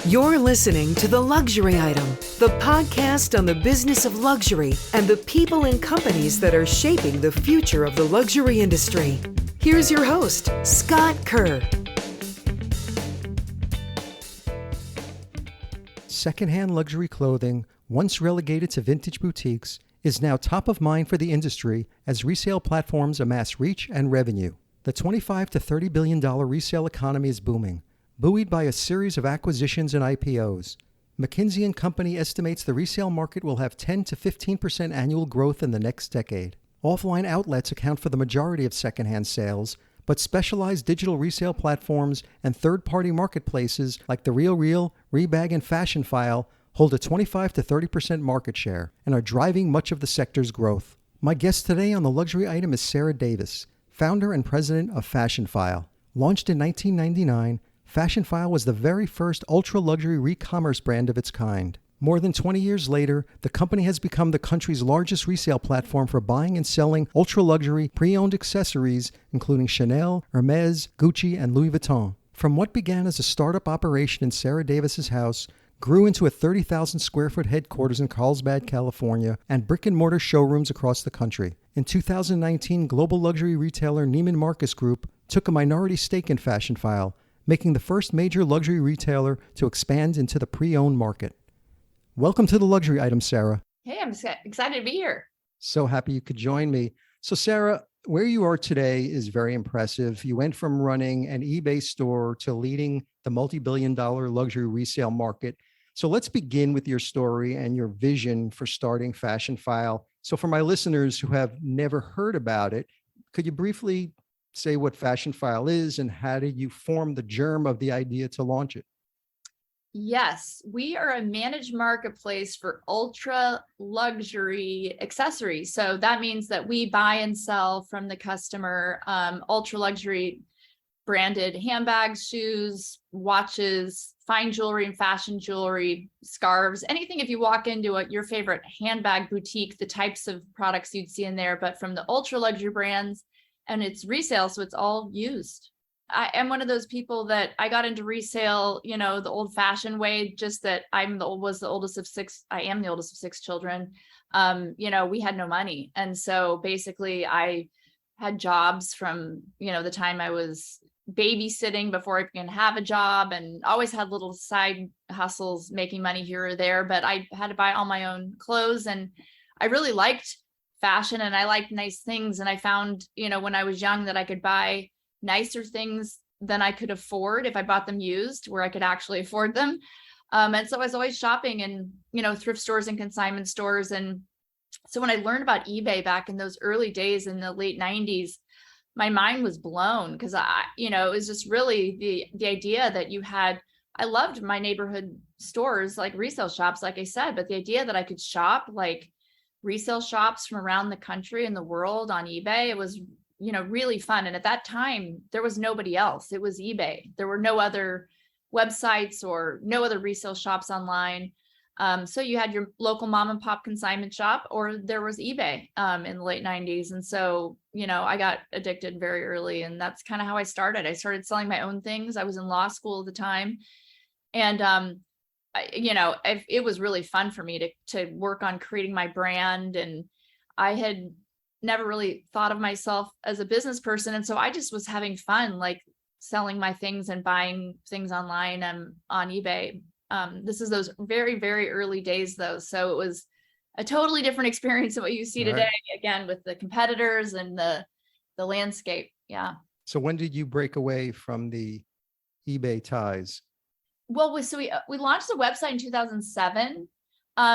You're listening to The Luxury Item, the podcast on the business of luxury and the people and companies that are shaping the future of the luxury industry. Here's your host, Scott Kerr. Secondhand luxury clothing, once relegated to vintage boutiques, is now top of mind for the industry as resale platforms amass reach and revenue. The $25 to $30 billion resale economy is booming, buoyed by a series of acquisitions and IPOs. McKinsey & Company estimates the resale market will have 10 to 15% annual growth in the next decade. Offline outlets account for the majority of secondhand sales, but specialized digital resale platforms and third-party marketplaces like The RealReal, Rebag, and Fashionphile hold a 25 to 30% market share and are driving much of the sector's growth. My guest today on The Luxury Item is Sarah Davis, founder and president of Fashionphile. Launched in 1999, Fashionphile was the very first ultra-luxury re-commerce brand of its kind. More than 20 years later, the company has become the country's largest resale platform for buying and selling ultra-luxury pre-owned accessories, including Chanel, Hermes, Gucci, and Louis Vuitton. From what began as a startup operation in Sarah Davis's house, grew into a 30,000 square foot headquarters in Carlsbad, California, and brick-and-mortar showrooms across the country. In 2019, global luxury retailer Neiman Marcus Group took a minority stake in Fashionphile, making the first major luxury retailer to expand into the pre-owned market. Welcome to The Luxury Item, Sarah. Hey, I'm excited to be here. So happy you could join me. So Sarah, where you are today is very impressive. You went from running an eBay store to leading the multi-billion-dollar luxury resale market. So let's begin with your story and your vision for starting Fashionphile. So for my listeners who have never heard about it, could you briefly say what Fashionphile is and how did you form the germ of the idea to launch it? Yes, we are a managed marketplace for ultra luxury accessories. So that means that we buy and sell from the customer ultra luxury branded handbags, shoes, watches, fine jewelry and fashion jewelry, scarves, anything. If you walk into your favorite handbag boutique, the types of products you'd see in there, but from the ultra luxury brands, and it's resale, so it's all used. I am one of those people that I got into resale, the old fashioned way, just that I am the oldest of six children. We had no money. And so basically I had jobs from, the time I was babysitting before I can have a job, and always had little side hustles making money here or there, but I had to buy all my own clothes. And I really liked fashion and I liked nice things. And I found, when I was young that I could buy nicer things than I could afford if I bought them used, where I could actually afford them. And so I was always shopping in, thrift stores and consignment stores. And so when I learned about eBay back in those early days in the late 90s, my mind was blown because it was just really the idea that I loved my neighborhood stores, like resale shops, like I said, but the idea that I could shop like resale shops from around the country and the world on eBay, it was really fun. And at that time, there was nobody else. It was eBay. There were no other websites or no other resale shops online. So you had your local mom and pop consignment shop, or there was eBay in the late 90s. And so, I got addicted very early, and that's kind of how I started. I started selling my own things. I was in law school at the time. And, it was really fun for me to work on creating my brand. And I had never really thought of myself as a business person. And so I just was having fun, like selling my things and buying things online on eBay. This is those very, very early days though. So it was a totally different experience than what you see today, again, with the competitors and the landscape. Yeah. So when did you break away from the eBay ties? Well, we launched the website in 2007.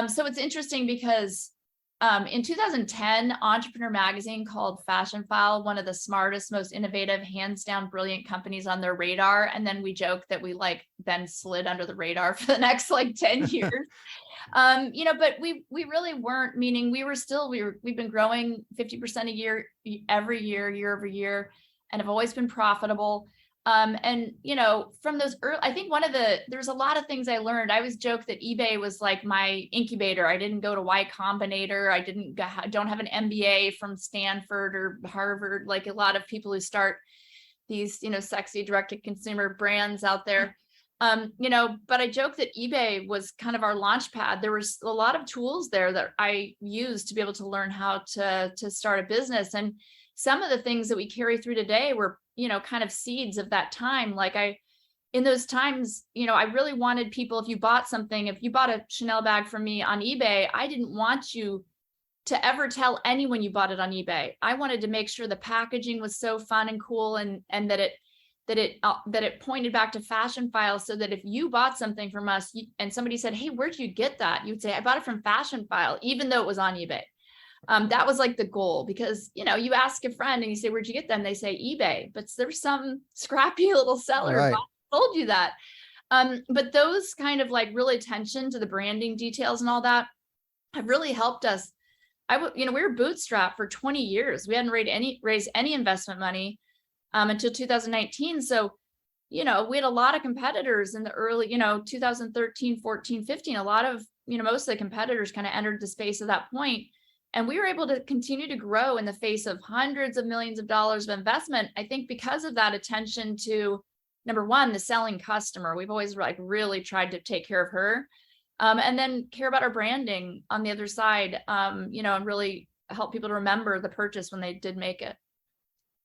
So it's interesting because in 2010, Entrepreneur Magazine called Fashionphile one of the smartest, most innovative, hands down brilliant companies on their radar. And then we joked that we then slid under the radar for the next 10 years. But we really weren't, meaning we've been growing 50% a year, every year over year, and have always been profitable. From those early, I think there's a lot of things I learned. I always joke that eBay was like my incubator. I didn't go to Y Combinator. I don't have an MBA from Stanford or Harvard, like a lot of people who start these, sexy direct to consumer brands out there. But I joke that eBay was kind of our launch pad. There was a lot of tools there that I used to be able to learn how to start a business. And some of the things that we carry through today were, kind of seeds of that time. In those times, I really wanted people, if you bought a Chanel bag from me on eBay, I didn't want you to ever tell anyone you bought it on eBay. I wanted to make sure the packaging was so fun and cool, and that it pointed back to Fashionphile, so that if you bought something from us and somebody said, "Hey, where'd you get that?" You'd say, "I bought it from Fashionphile," even though it was on eBay. That was like the goal, because, you ask a friend and you say, "Where'd you get them?" They say eBay, but there's some scrappy little seller Right. told you that. But those kind of like really attention to the branding details and all that have really helped us. We were bootstrapped for 20 years. We hadn't raised any investment money until 2019. So, we had a lot of competitors in the early, 2013, 14, 15. A lot of, most of the competitors kind of entered the space at that point. And we were able to continue to grow in the face of hundreds of millions of dollars of investment. I think because of that attention to, number one, the selling customer. We've always really tried to take care of her. And then care about our branding on the other side, and really help people to remember the purchase when they did make it.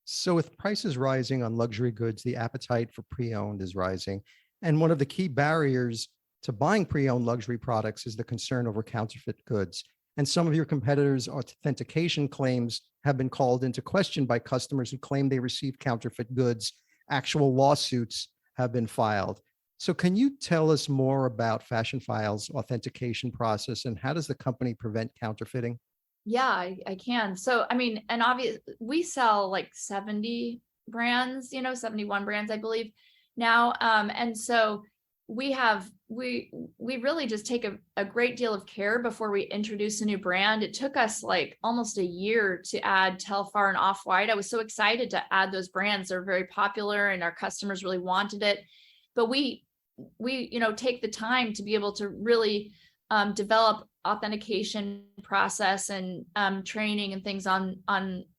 So with prices rising on luxury goods, the appetite for pre-owned is rising. And one of the key barriers to buying pre-owned luxury products is the concern over counterfeit goods. And some of your competitors' authentication claims have been called into question by customers who claim they received counterfeit goods. Actual lawsuits have been filed. So can you tell us more about Fashionphile's authentication process, and how does the company prevent counterfeiting? Yeah, I can. So, and obviously we sell like 70 brands, 71 brands, I believe now. And so we really just take a great deal of care before we introduce a new brand. It took us like almost a year to add Telfar and Off-White. I was so excited to add those brands. They're very popular and our customers really wanted it. But we take the time to be able to really develop authentication process and training and things on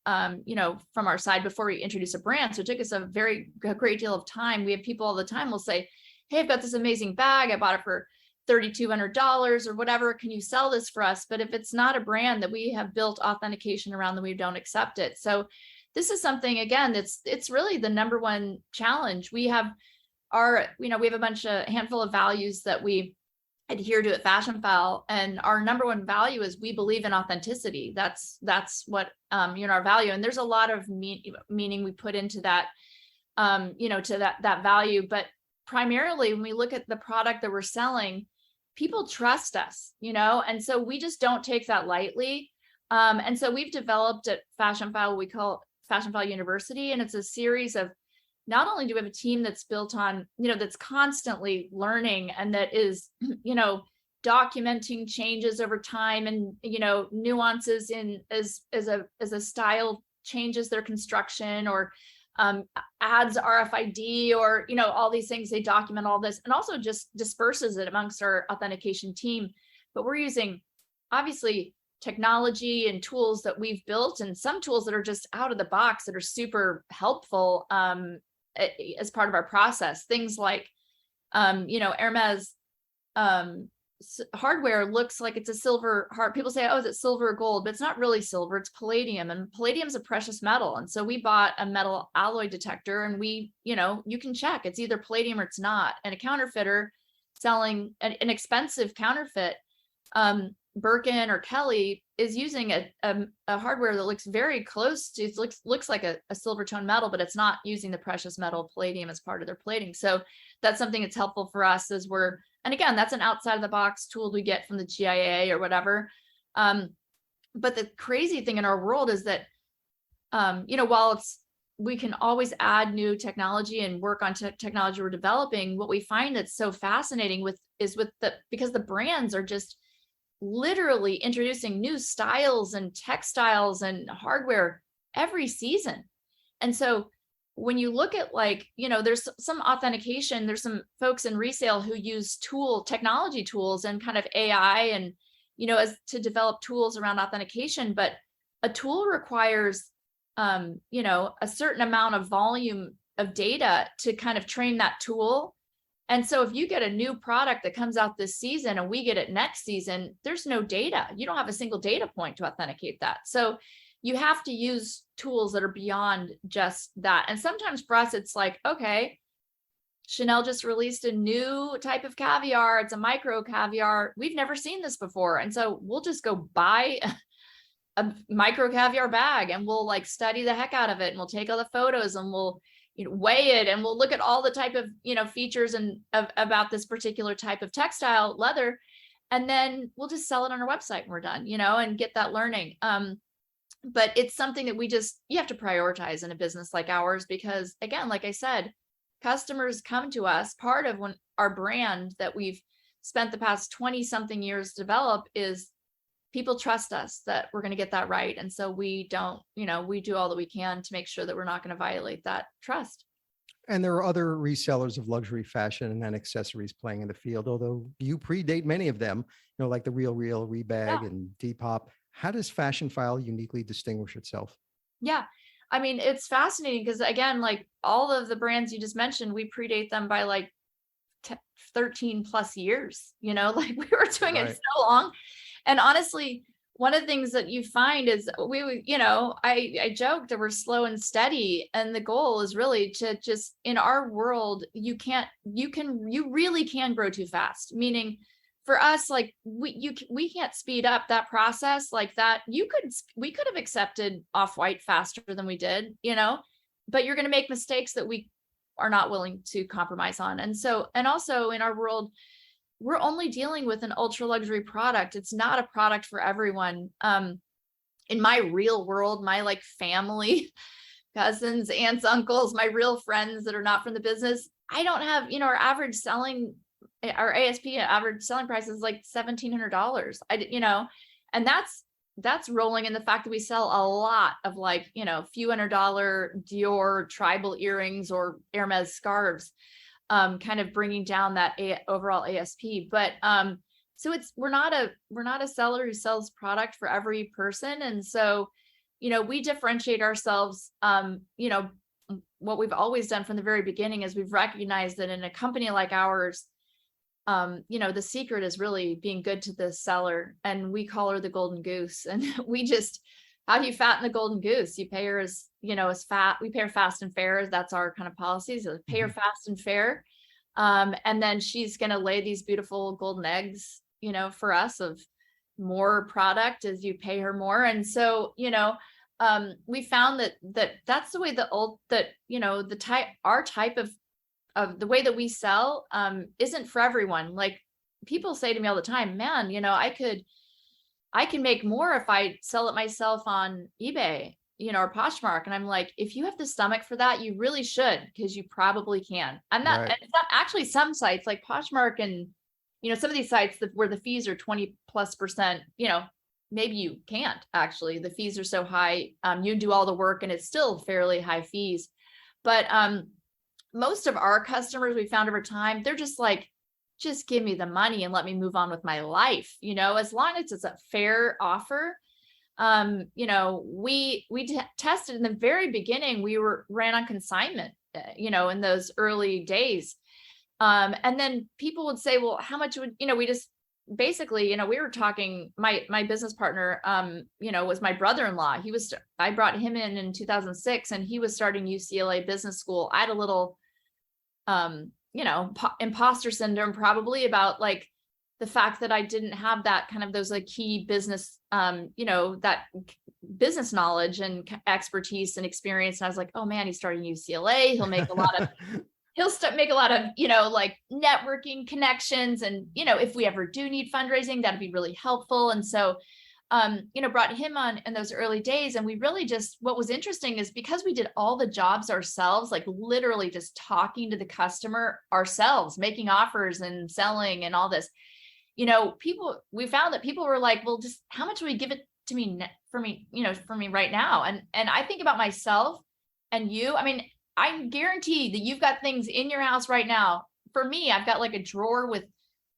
from our side before we introduce a brand. So it took us a great deal of time. We have people all the time will say, "Hey, I've got this amazing bag. I bought it for $3,200 or whatever. Can you sell this for us?" But if it's not a brand that we have built authentication around, then we don't accept it. So this is something, again, it's really the number one challenge. We have we have a handful of values that we adhere to at Fashionphile, and our number one value is we believe in authenticity. That's what our value, and there's a lot of meaning we put into that, to that value. But primarily, when we look at the product that we're selling, people trust us, and so we just don't take that lightly. And so we've developed at Fashionphile what we call Fashionphile University, and it's a series of, not only do we have a team that's built on, that's constantly learning and that is, documenting changes over time and, nuances in as a style changes their construction or adds RFID or, all these things. They document all this and also just disperses it amongst our authentication team. But we're using, obviously, technology and tools that we've built, and some tools that are just out of the box that are super helpful as part of our process. Things like, Hermes hardware looks like it's a silver heart. People say, "Oh, is it silver or gold?" But it's not really silver, it's palladium, and palladium is a precious metal. And so we bought a metal alloy detector, and you can check it's either palladium or it's not. And a counterfeiter selling an expensive counterfeit, Birkin or Kelly, is using a hardware that looks very close to, it looks like a Silvertone metal, but it's not using the precious metal palladium as part of their plating. So that's something that's helpful for us as and again, that's an outside of the box tool we get from the GIA or whatever. But the crazy thing in our world is that, while we can always add new technology and work on technology we're developing, what we find that's so fascinating because the brands are just literally introducing new styles and textiles and hardware every season. And so when you look at there's some authentication, there's some folks in resale who use technology tools and kind of AI and, as to develop tools around authentication. But a tool requires, a certain amount of volume of data to kind of train that tool. And so if you get a new product that comes out this season and we get it next season, there's no data. You don't have a single data point to authenticate that. So you have to use tools that are beyond just that. And sometimes for us, it's like, okay, Chanel just released a new type of caviar. It's a micro caviar. We've never seen this before. And so we'll just go buy a micro caviar bag and we'll like study the heck out of it. And we'll take all the photos and we'll weigh it and we'll look at all the type of, features and about this particular type of textile leather. And then we'll just sell it on our website when we're done, and get that learning. But it's something that you have to prioritize in a business like ours, because again, like I said, customers come to us. Part of our brand that we've spent the past 20 something years to develop is people trust us that we're going to get that right. And so we don't, we do all that we can to make sure that we're not going to violate that trust. And there are other resellers of luxury fashion and accessories playing in the field, although you predate many of them, like the Real, Rebag, and Depop. How does Fashionphile uniquely distinguish itself? Yeah. I mean, it's fascinating because again, like all of the brands you just mentioned, we predate them by like 13 plus years, like we were doing it so long. And honestly, one of the things that you find is I joked that we're slow and steady. And the goal is really to just, in our world, you really can grow too fast. Meaning for us, like we can't speed up that process like that. We could have accepted Off-White faster than we did, but you're going to make mistakes that we are not willing to compromise on. And also in our world, we're only dealing with an ultra luxury product. It's not a product for everyone. In my real world, my like family, cousins, aunts, uncles, my real friends that are not from the business, I don't have, our ASP, average selling price is like $1,700. And that's rolling in the fact that we sell a lot of like, few $100 Dior tribal earrings or Hermes scarves. Kind of bringing down that overall ASP, but so we're not a seller who sells product for every person, and so we differentiate ourselves. What we've always done from the very beginning is we've recognized that in a company like ours, the secret is really being good to the seller, and we call her the golden goose, and how do you fatten the golden goose? You pay her as fat. We pay her fast and fair. That's our kind of policies. So pay her fast and fair. And then she's going to lay these beautiful golden eggs, for us of more product as you pay her more. And so, we found that's the way our type of the way that we sell, isn't for everyone. Like people say to me all the time, man, I can make more if I sell it myself on eBay, or Poshmark. And I'm like, if you have the stomach for that, you really should, because you probably can. It's not actually some sites like Poshmark and, some of these sites where the fees are 20+%, maybe you can't actually, the fees are so high. You do all the work and it's still fairly high fees. But most of our customers we found over time, they're just like, just give me the money and let me move on with my life. As long as it's a fair offer. We tested in the very beginning, we ran on consignment, in those early days. And then people would say, well, how much would, we just basically, we were talking, my business partner, was my brother-in-law. I brought him in 2006 and he was starting UCLA business school. I had a little, imposter syndrome probably about like the fact that I didn't have that kind of those like key business, that business knowledge and expertise and experience. And I was like, oh man, he's starting UCLA. He'll make a lot of, like networking connections. And, if we ever do need fundraising, that'd be really helpful. And so, brought him on in those early days. And we really what was interesting is because we did all the jobs ourselves, like literally just talking to the customer ourselves, making offers and selling and all this, we found that people were like, well, just how much would we give it to me for me right now? And I think about myself and you, I mean, I guarantee that you've got things in your house right now. For me, I've got like a drawer with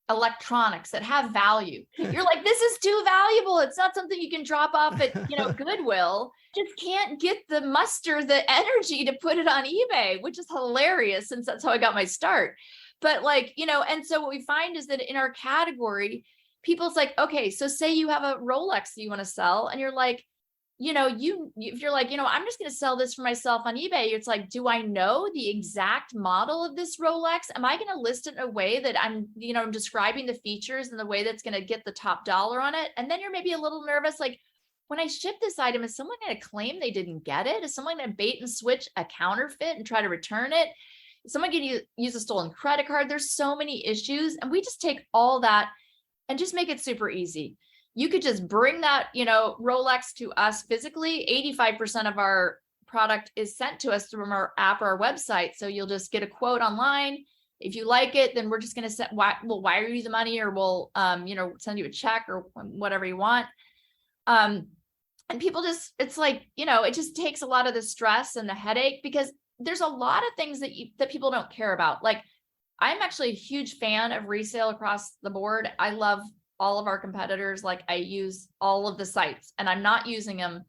electronics that have value. You're like, this is too valuable. It's not something you can drop off at, Goodwill. Just can't get the muster, the energy to put it on eBay, which is hilarious since that's how I got my start. But like, and so what we find is that in our category, people's like, okay, so say you have a Rolex that you want to sell and you're like, if you're like, I'm just going to sell this for myself on eBay. It's like, do I know the exact model of this Rolex? Am I going to list it in a way that I'm describing the features in the way that's going to get the top dollar on it? And then you're maybe a little nervous. Like, when I ship this item, is someone going to claim they didn't get it? Is someone going to bait and switch a counterfeit and try to return it? Is someone going to use a stolen credit card? There's so many issues. And we just take all that and just make it super easy. You could just bring that, Rolex to us physically. 85% of our product is sent to us through our app or our website. So you'll just get a quote online. If you like it, then we're just going to we'll wire you the money, or we'll, send you a check or whatever you want. And people just, it's like, it just takes a lot of the stress and the headache, because there's a lot of things that people don't care about. Like, I'm actually a huge fan of resale across the board. I love all of our competitors. Like, I use all of the sites, and I'm not using them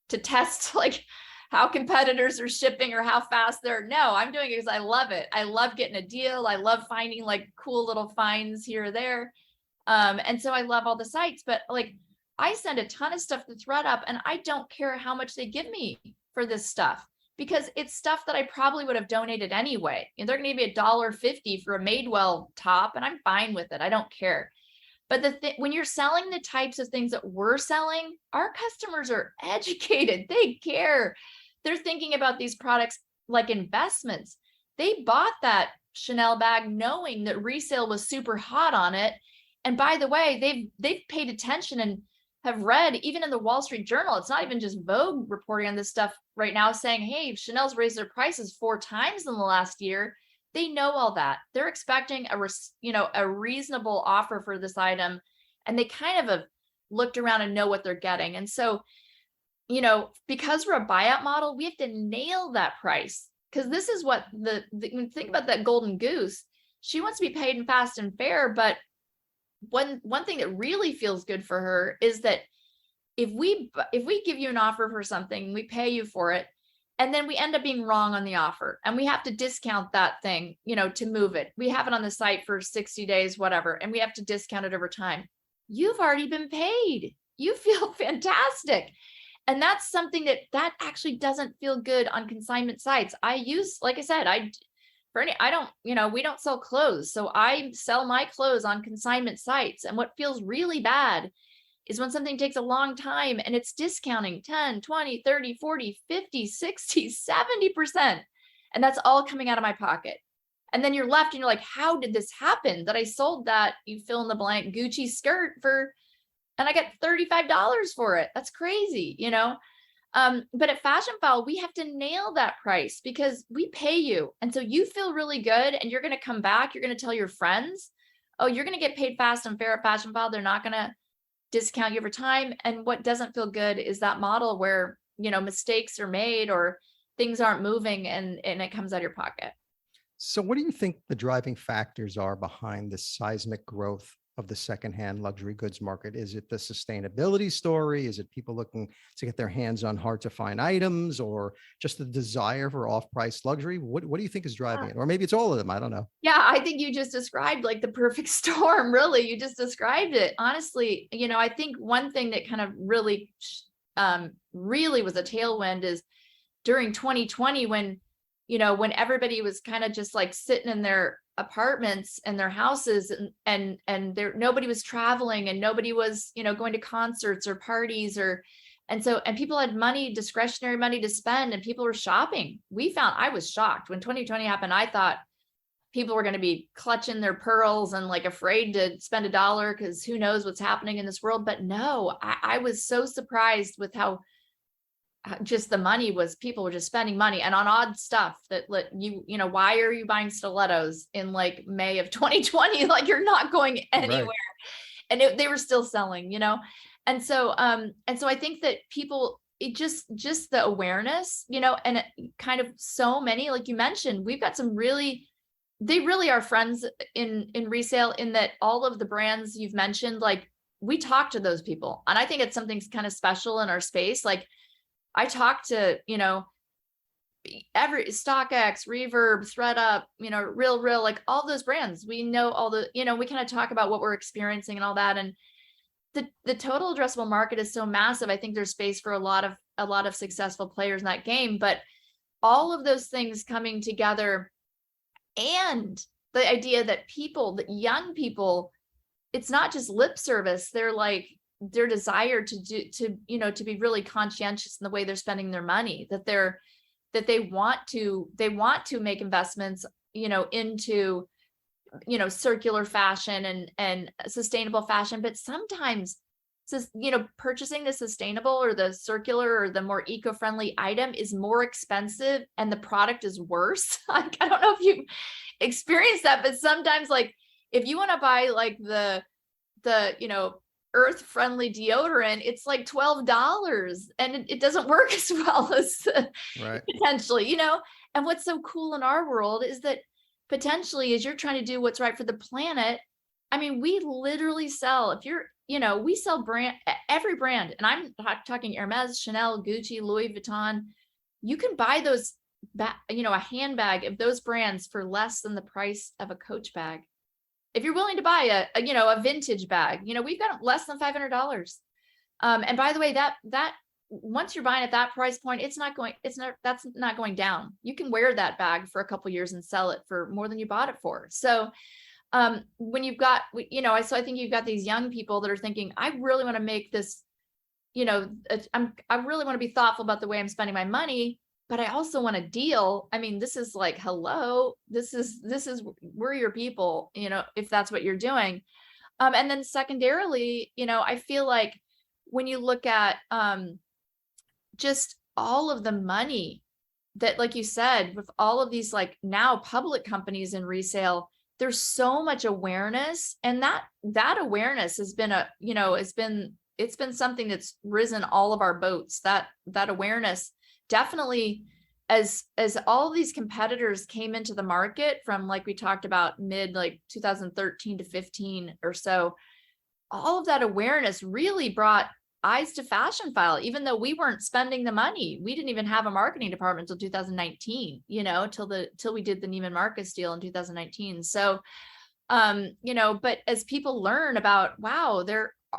to test like how competitors are shipping or how fast they're. No, I'm doing it because I love it. I love getting a deal. I love finding like cool little finds here or there. And so I love all the sites, but like, I send a ton of stuff to ThreadUp, and I don't care how much they give me for this stuff, because it's stuff that I probably would have donated anyway. And they're going to give me $1.50 for a Madewell top, and I'm fine with it. I don't care. But when you're selling the types of things that we're selling, our customers are educated. They care. They're thinking about these products like investments. They bought that Chanel bag knowing that resale was super hot on it. And by the way, they've paid attention and have read, even in the Wall Street Journal, it's not even just Vogue reporting on this stuff right now, saying, hey, Chanel's raised their prices 4 times in the last year. They know all that. They're expecting a reasonable offer for this item, and they kind of have looked around and know what they're getting. And so, because we're a buyout model, we have to nail that price, because this is what think about that golden goose. She wants to be paid and fast and fair, but one thing that really feels good for her is that if we give you an offer for something, we pay you for it, and then we end up being wrong on the offer, and we have to discount that thing, to move it. We have it on the site for 60 days, whatever, and we have to discount it over time. You've already been paid. You feel fantastic. And that's something that actually doesn't feel good on consignment sites. Like I said, we don't sell clothes. So I sell my clothes on consignment sites. And what feels really bad is when something takes a long time and it's discounting 10, 20, 30, 40, 50, 60, 70%. And that's all coming out of my pocket. And then you're left and you're like, how did this happen that I sold that, you fill in the blank, Gucci skirt and I got $35 for it? That's crazy, But at Fashionphile, we have to nail that price because we pay you. And so you feel really good, and you're going to come back. You're going to tell your friends, oh, you're going to get paid fast and fair at Fashionphile. They're not going to discount you over time. And what doesn't feel good is that model where, mistakes are made or things aren't moving and it comes out of your pocket. So what do you think the driving factors are behind the seismic growth of the secondhand luxury goods market? Is it the sustainability story? Is it people looking to get their hands on hard to find items, or just the desire for off-price luxury? What do you think is driving it? Or maybe it's all of them. I don't know. Yeah, I think you just described like the perfect storm. Really, you just described it. Honestly, I think one thing that kind of really was a tailwind is during 2020 when everybody was kind of just like sitting in their apartments and their houses and nobody was traveling and nobody was, going to concerts or parties and people had money, discretionary money to spend, and people were shopping. I was shocked when 2020 happened. I thought people were going to be clutching their pearls and like afraid to spend $1 because who knows what's happening in this world. But no, I was so surprised with how just the money was. People were just spending money and on odd stuff that why are you buying stilettos in like May of 2020? Like, you're not going anywhere. Right. And they were still selling, and so I think that people, it just the awareness, and kind of so many, like you mentioned, we've got some they really are friends in resale, in that all of the brands you've mentioned, like we talk to those people. And I think it's something kind of special in our space. Like, I talk to, every StockX, Reverb, ThreadUp, Real, like all those brands, we know all the, we kind of talk about what we're experiencing and all that. And the total addressable market is so massive. I think there's space for a lot of successful players in that game, but all of those things coming together, and the idea that young people, it's not just lip service. They're like, their desire to be really conscientious in the way they're spending their money, that they want to make investments, into, circular fashion and sustainable fashion. But sometimes, purchasing the sustainable or the circular or the more eco-friendly item is more expensive and the product is worse. Like, I don't know if you experienced that, but sometimes, like, if you want to buy like the earth-friendly deodorant, it's like $12 and it doesn't work as well as right. Potentially, and what's so cool in our world is that potentially, as you're trying to do what's right for the planet, I mean, we literally sell, we sell every brand, and I'm talking Hermes, Chanel, Gucci, Louis Vuitton. You can buy those, a handbag of those brands for less than the price of a Coach bag. If you're willing to buy a vintage bag, we've got less than $500. And by the way, that once you're buying at that price point, that's not going down. You can wear that bag for a couple years and sell it for more than you bought it for. So when you've got, so I think you've got these young people that are thinking, I really want to make this, I really want to be thoughtful about the way I'm spending my money, but I also want a deal. I mean, this is like, hello, we're your people, if that's what you're doing. And then secondarily, I feel like when you look at just all of the money that, like you said, with all of these like now public companies in resale, there's so much awareness, and that awareness has been it's been something that's risen all of our boats. That awareness definitely, as all of these competitors came into the market from, like we talked about, mid like 2013 to 15 or so, all of that awareness really brought eyes to Fashionphile, even though we weren't spending the money. We didn't even have a marketing department until 2019, till we did the Neiman Marcus deal in 2019. So, but as people learn about, wow,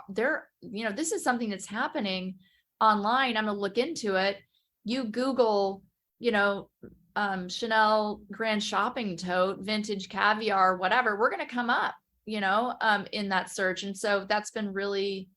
this is something that's happening online, I'm going to look into it. You Google, Chanel Grand Shopping Tote, vintage caviar, whatever, we're going to come up, in that search. And so that's been really,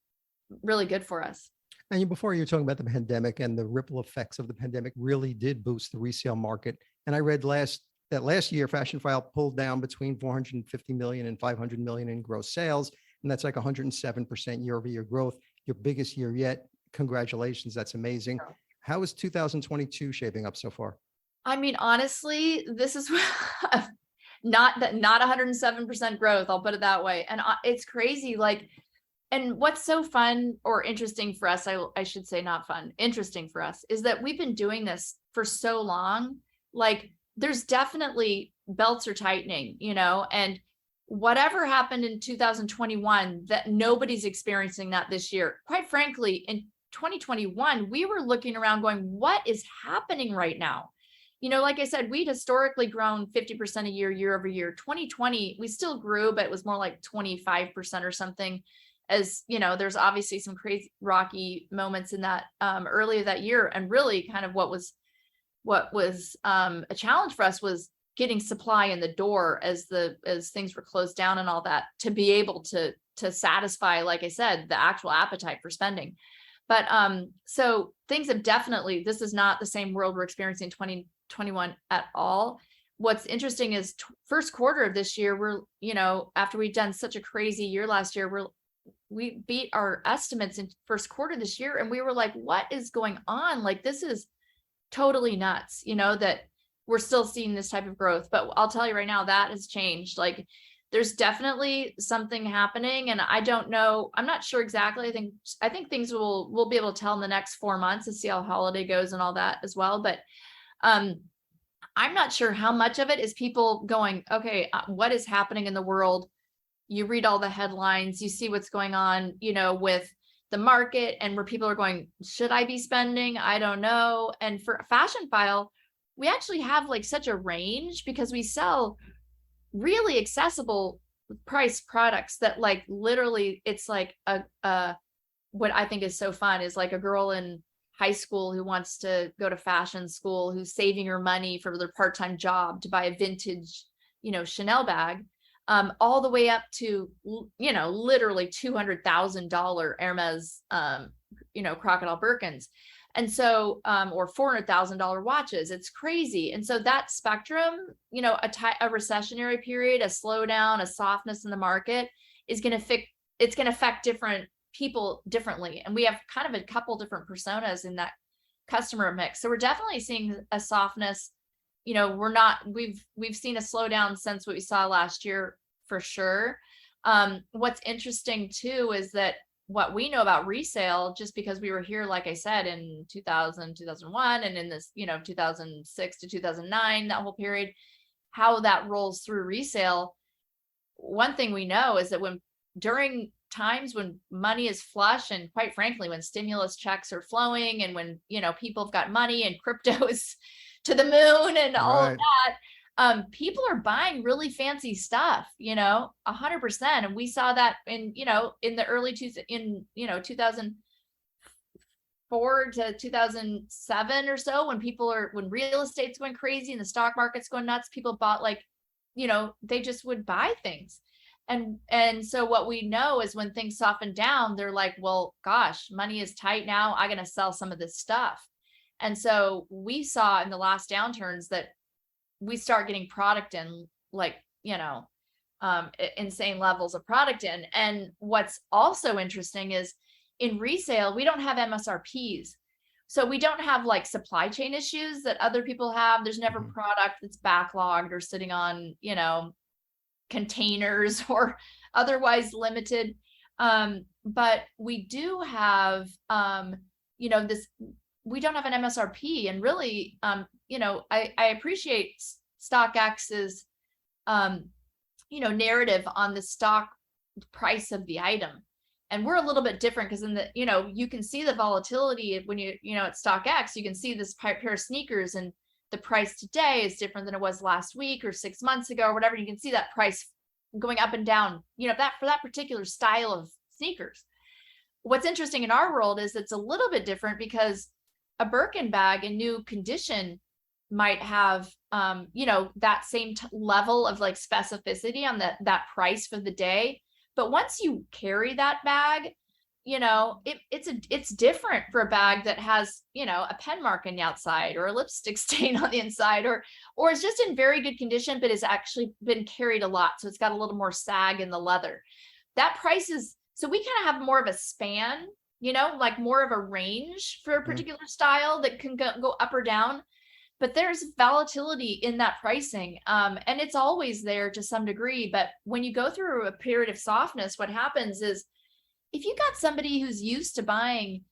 really good for us. And before, you were talking about the pandemic, and the ripple effects of the pandemic really did boost the resale market. And I read that last year, Fashionphile pulled down between 450 million and 500 million in gross sales. And that's like 107% year-over-year growth, your biggest year yet. Congratulations. That's amazing. How is 2022 shaping up so far? I mean, honestly, this is not 107% growth. I'll put it that way. And it's crazy. Like, and what's so fun or interesting for us, I should say not fun, interesting for us, is that we've been doing this for so long. Like, there's definitely belts are tightening, and whatever happened in 2021, that nobody's experiencing that this year. Quite frankly, in 2021, we were looking around going, what is happening right now? Like I said, we'd historically grown 50% a year over year. 2020, we still grew, but it was more like 25% or something. As there's obviously some crazy rocky moments in that earlier that year. And really kind of what was a challenge for us was getting supply in the door as things were closed down and all that, to be able to satisfy, like I said, the actual appetite for spending. But so things have definitely, this is not the same world we're experiencing in 2021 at all. What's interesting is first quarter of this year, we're, after we've done such a crazy year last year, we beat our estimates in first quarter this year. And we were like, what is going on? Like, this is totally nuts, that we're still seeing this type of growth. But I'll tell you right now, that has changed. Like, there's definitely something happening, and I don't know, I'm not sure exactly. I think things we'll be able to tell in the next 4 months to see how holiday goes and all that as well. But I'm not sure how much of it is people going, okay, what is happening in the world? You read all the headlines, you see what's going on, with the market, and where people are going, should I be spending? I don't know. And for Fashionphile, we actually have like such a range because we sell really accessible price products that like literally it's like a what I think is so fun is like a girl in high school who wants to go to fashion school, who's saving her money for their part-time job to buy a vintage, Chanel bag, all the way up to, literally $200,000 Hermes, crocodile Birkins. And so, or $400,000 watches, it's crazy. And so that spectrum, a recessionary period, a slowdown, a softness in the market is going to affect different people differently. And we have kind of a couple different personas in that customer mix. So we're definitely seeing a softness. We've seen a slowdown since what we saw last year for sure. What's interesting too is that what we know about resale, just because we were here, like I said, in 2000, 2001, and in this, 2006 to 2009, that whole period, how that rolls through resale. One thing we know is that during times when money is flush, and quite frankly, when stimulus checks are flowing, and when, people have got money and crypto is to the moon and all of that, people are buying really fancy stuff, 100%. And we saw that in the early 2004 to 2007 or so, when real estate's going crazy and the stock market's going nuts, people bought they just would buy things. And so what we know is when things soften down, they're like, well, gosh, money is tight now. I'm going to sell some of this stuff. And so we saw in the last downturns that we start getting product in, insane levels of product in. And what's also interesting is in resale, we don't have MSRPs. So we don't have like supply chain issues that other people have. There's never product that's backlogged or sitting on, containers or otherwise limited. But we do have, this, we don't have an MSRP. And really, I appreciate StockX's, narrative on the stock price of the item. And we're a little bit different because in the, you can see the volatility when at StockX, you can see this pair of sneakers and the price today is different than it was last week or 6 months ago or whatever. You can see that price going up and down, that for that particular style of sneakers. What's interesting in our world is it's a little bit different because a Birkin bag in new condition might have, that same level of like specificity on that price for the day. But once you carry that bag, it's different for a bag that has, a pen mark on the outside or a lipstick stain on the inside, or it's just in very good condition, but it's actually been carried a lot. So it's got a little more sag in the leather. That price is, so we kind of have more of a span, like more of a range for a particular style that can go up or down. But there's volatility in that pricing. And it's always there to some degree. But when you go through a period of softness, what happens is if you got somebody who's used to buying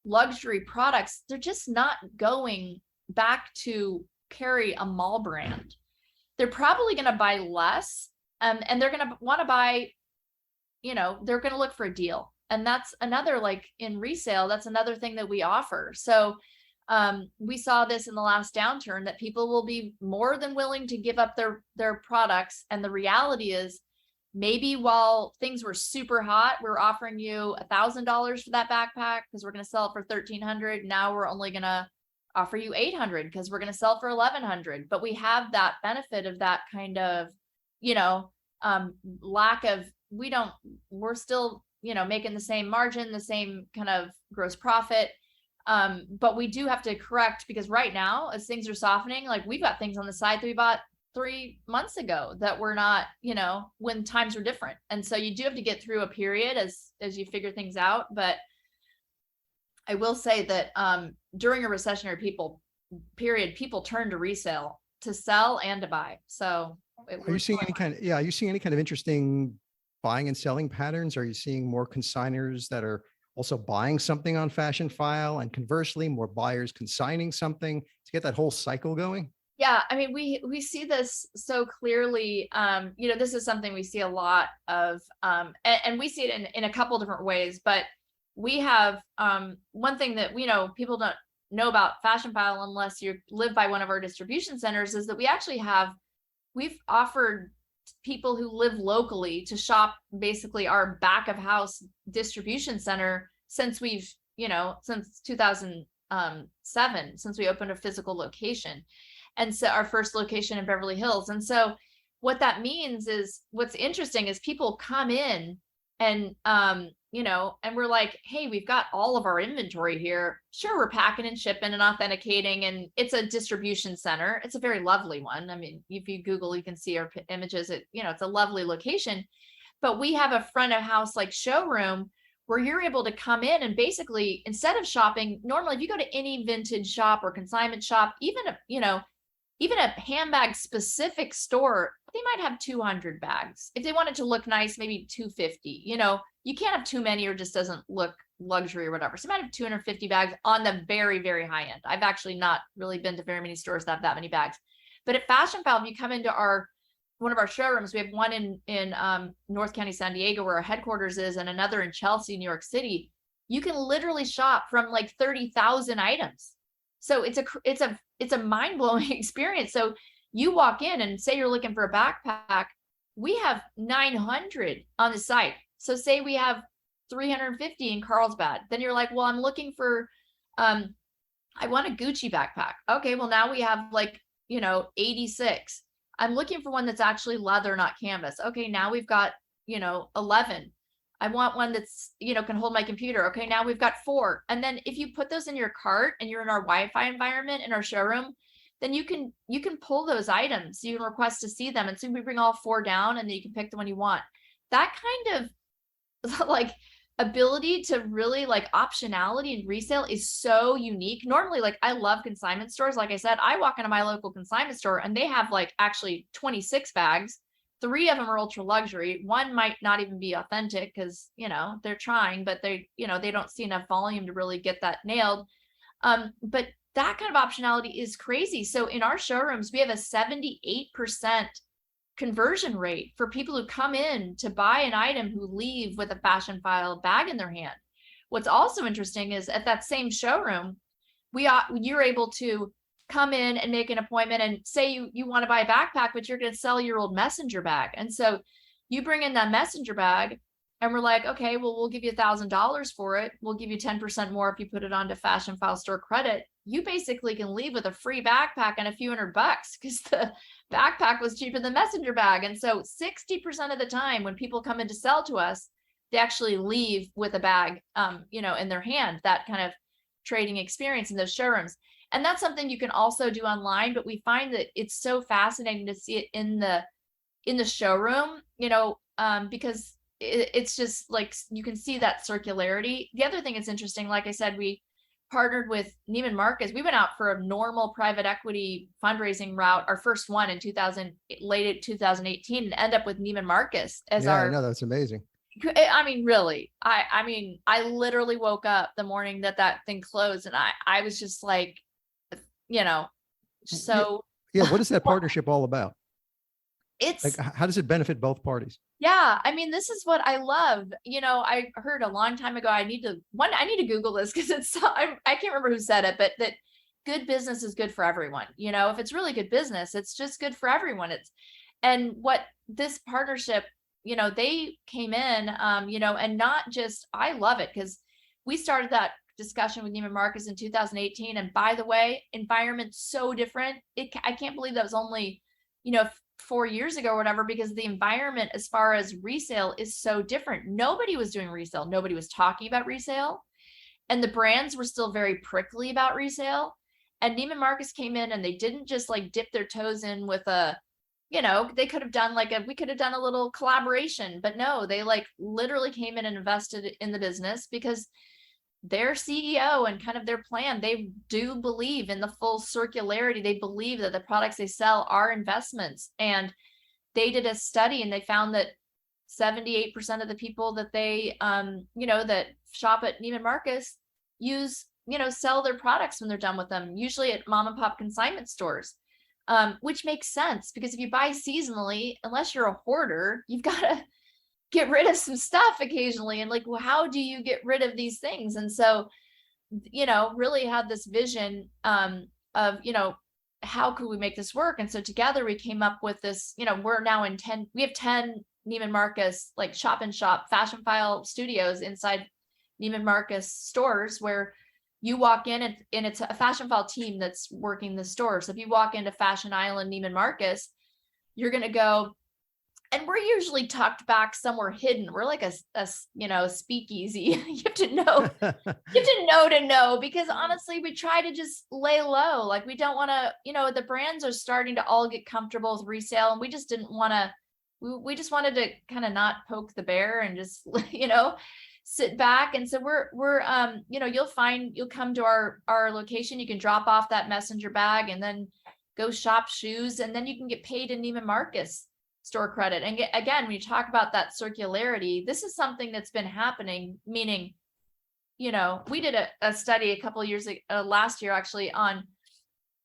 luxury products, they're just not going back to carry a mall brand. They're probably going to buy less, and they're going to want to buy, they're going to look for a deal. And that's another, like in resale, that's another thing that we offer. So we saw this in the last downturn that people will be more than willing to give up their products. And the reality is maybe while things were super hot, we're offering you $1,000 for that backpack because we're going to sell it for $1,300. Now we're only going to offer you $800 because we're going to sell for $1,100. But we have that benefit of that kind of, lack of, we're still, making the same margin, the same kind of gross profit. But we do have to correct because right now, as things are softening, like we've got things on the side that we bought 3 months ago that were not, when times were different. And so you do have to get through a period as you figure things out. But I will say that during a recessionary period, people turn to resale to sell and to buy. So are you seeing any kind of interesting buying and selling patterns? Are you seeing more consigners that are also buying something on Fashionphile, and conversely, more buyers consigning something to get that whole cycle going? Yeah, I mean, we see this so clearly. This is something we see a lot of, and we see it in a couple different ways. But we have one thing that we know people don't know about Fashionphile unless you live by one of our distribution centers is that we've offered people who live locally to shop basically our back of house distribution center since since 2007, since we opened a physical location. And so our first location in Beverly Hills. And so what that means is, what's interesting is people come in and, and we're like, hey, we've got all of our inventory here. Sure, we're packing and shipping and authenticating, and it's a distribution center. It's a very lovely one. I mean, if you Google, you can see our images. It's a lovely location, but we have a front of house like showroom where you're able to come in and basically, instead of shopping, normally if you go to any vintage shop or consignment shop, even a handbag specific store, they might have 200 bags. If they want it to look nice, maybe 250. You can't have too many or it just doesn't look luxury or whatever. So you might have 250 bags on the very, very high end. I've actually not really been to very many stores that have that many bags. But at Fashionphile, if you come into one of our showrooms, we have one in North County, San Diego, where our headquarters is, and another in Chelsea, New York City. You can literally shop from like 30,000 items. So it's a mind-blowing experience. So you walk in and say you're looking for a backpack, we have 900 on the site. So say we have 350 in Carlsbad, then you're like, well, I'm looking for, I want a Gucci backpack. Okay, well now we have 86. I'm looking for one that's actually leather, not canvas. Okay, now we've got, 11. I want one that's, can hold my computer. Okay, now we've got 4. And then if you put those in your cart and you're in our Wi-Fi environment in our showroom, then you can pull those items. You can request to see them. And so we bring all 4 down and then you can pick the one you want. That kind of ability to really optionality in resale is so unique. Normally, I love consignment stores. Like I said, I walk into my local consignment store and they have actually 26 bags. 3 of them are ultra luxury. 1 might not even be authentic because, they're trying, but they don't see enough volume to really get that nailed. But that kind of optionality is crazy. So in our showrooms, we have a 78% conversion rate for people who come in to buy an item who leave with a Fashionphile bag in their hand. What's also interesting is at that same showroom, you're able to come in and make an appointment and say you want to buy a backpack, but you're going to sell your old messenger bag. And so you bring in that messenger bag and we're like, okay, well, we'll give you $1,000 for it. We'll give you 10% more if you put it onto Fashionphile store credit. You basically can leave with a free backpack and a few $100 because the backpack was cheaper than the messenger bag. And so 60% of the time when people come in to sell to us, they actually leave with a bag, in their hand, that kind of trading experience in those showrooms. And that's something you can also do online, but we find that it's so fascinating to see it in the showroom, because it's just you can see that circularity. The other thing that's interesting, like I said, we partnered with Neiman Marcus. We went out for a normal private equity fundraising route, our first one in late 2018, and end up with Neiman Marcus as our. I know, that's amazing. I mean, really, I literally woke up the morning that thing closed and I was just so. Yeah. What is that partnership all about? It's how does it benefit both parties? Yeah. I mean, this is what I love. I heard a long time ago, I need to Google this because I can't remember who said it, but that good business is good for everyone. If it's really good business, it's just good for everyone. And what this partnership, they came in, and not just, I love it because we started that discussion with Neiman Marcus in 2018. And by the way, environment's so different. I can't believe that was only, 4 years ago or whatever, because the environment as far as resale is so different. Nobody was doing resale. Nobody was talking about resale. And the brands were still very prickly about resale. And Neiman Marcus came in and they didn't just dip their toes in with they could have done we could have done a little collaboration, but no, they literally came in and invested in the business because their CEO and kind of their plan, they do believe in the full circularity. They believe that the products they sell are investments. And they did a study and they found that 78% of the people that they, that shop at Neiman Marcus sell their products when they're done with them, usually at mom and pop consignment stores, which makes sense because if you buy seasonally, unless you're a hoarder, you've got to get rid of some stuff occasionally. And how do you get rid of these things? And so really had this vision of, how could we make this work? And so together we came up with this, we're now we have 10 Neiman Marcus, like shop and shop Fashionphile studios inside Neiman Marcus stores, where you walk in and it's a Fashionphile team that's working the store. So if you walk into Fashion Island, Neiman Marcus, you're going to go, and we're usually tucked back somewhere hidden. We're like a speakeasy. You have to know, to know, because honestly, we try to just lay low. Like we don't want to, the brands are starting to all get comfortable with resale, and we just didn't want to, we just wanted to kind of not poke the bear and just, sit back. And so we're you'll come to our location, you can drop off that messenger bag and then go shop shoes, and then you can get paid in Neiman Marcus store credit. And again, when you talk about that circularity, this is something that's been happening, meaning, we did a study a couple of years ago, last year actually, on,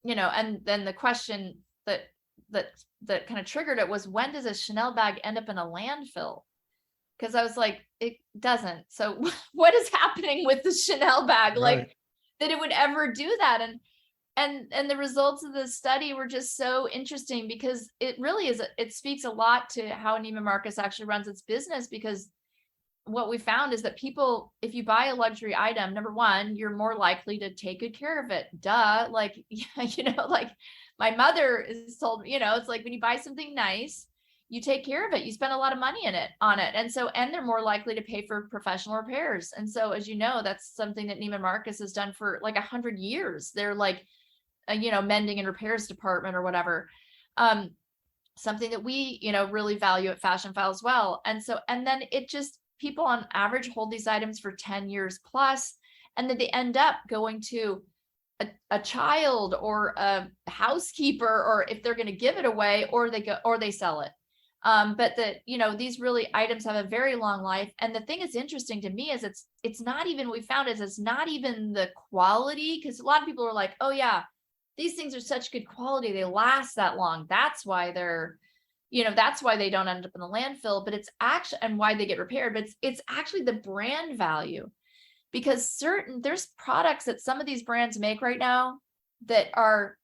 and then the question that kind of triggered it was, when does a Chanel bag end up in a landfill? Because I was like, it doesn't. So what is happening with the Chanel bag? Right. Like that it would ever do that. And the results of the study were just so interesting, because it really is, it speaks a lot to how Neiman Marcus actually runs its business. Because what we found is that people, if you buy a luxury item, number one, you're more likely to take good care of it. Duh. Like, like my mother is told, it's like when you buy something nice, you take care of it, you spend a lot of money on it. And so, and they're more likely to pay for professional repairs. And so, as you know, that's something that Neiman Marcus has done for like 100 years. They're like, mending and repairs department or whatever. Something that we, really value at Fashionphile as well. And so, and then it just, people on average hold these items for 10 years plus, and then they end up going to a child or a housekeeper, or if they're going to give it away, or they sell it. But these really items have a very long life. And the thing that's interesting to me is it's not even, we found is it's not even the quality, because a lot of people are like, oh yeah, these things are such good quality, they last that long, that's why they're, that's why they don't end up in the landfill. But it's actually, and why they get repaired, but it's actually the brand value. Because there's products that some of these brands make right now that are,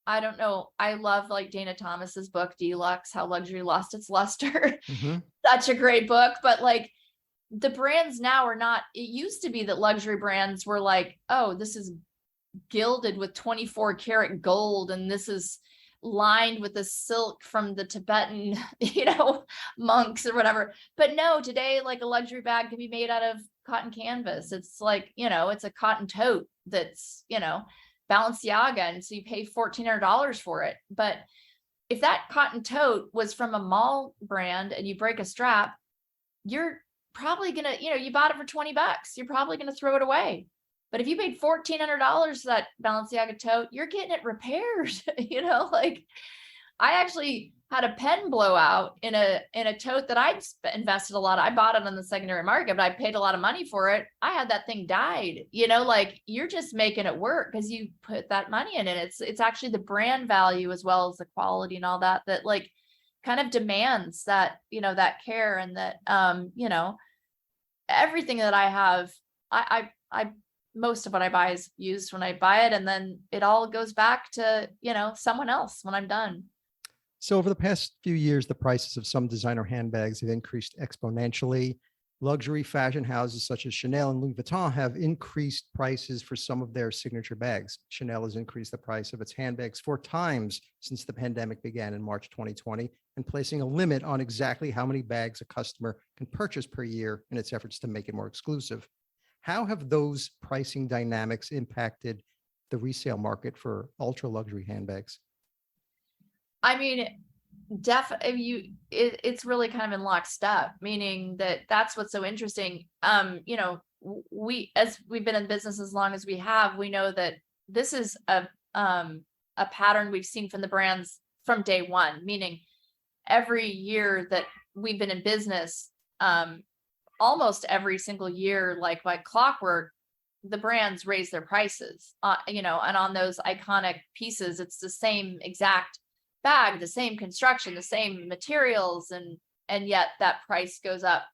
I don't know, I love like Dana Thomas's book, Deluxe, How Luxury Lost Its Luster. Mm-hmm. Such a great book. But like the brands now are not, it used to be that luxury brands were like, oh, this is gilded with 24 karat gold, and this is lined with the silk from the Tibetan, monks or whatever. But no, today, like a luxury bag can be made out of cotton canvas. It's like, it's a cotton tote that's, Balenciaga. And so you pay $1,400 for it. But if that cotton tote was from a mall brand and you break a strap, you're probably going to, you bought it for $20. You're probably going to throw it away. But if you paid $1,400 for that Balenciaga tote, you're getting it repaired. Like I actually had a pen blowout in a tote that I'd invested a lot. I bought it on the secondary market, but I paid a lot of money for it. I had that thing dyed, like you're just making it work because you put that money in it. It's actually the brand value as well as the quality and all that like kind of demands that, that care, and that, everything that I have, I most of what I buy is used when I buy it. And then it all goes back to, someone else when I'm done. So over the past few years, the prices of some designer handbags have increased exponentially. Luxury fashion houses such as Chanel and Louis Vuitton have increased prices for some of their signature bags. Chanel has increased the price of its handbags 4 times since the pandemic began in March 2020, and placing a limit on exactly how many bags a customer can purchase per year in its efforts to make it more exclusive. How have those pricing dynamics impacted the resale market for ultra luxury handbags? I mean, it's really kind of in lockstep, meaning that's what's so interesting. As we've been in business as long as we have, we know that this is a pattern we've seen from the brands from day one, meaning every year that we've been in business, almost every single year, like by clockwork, the brands raise their prices, and on those iconic pieces, it's the same exact bag, the same construction, the same materials, and yet that price goes up,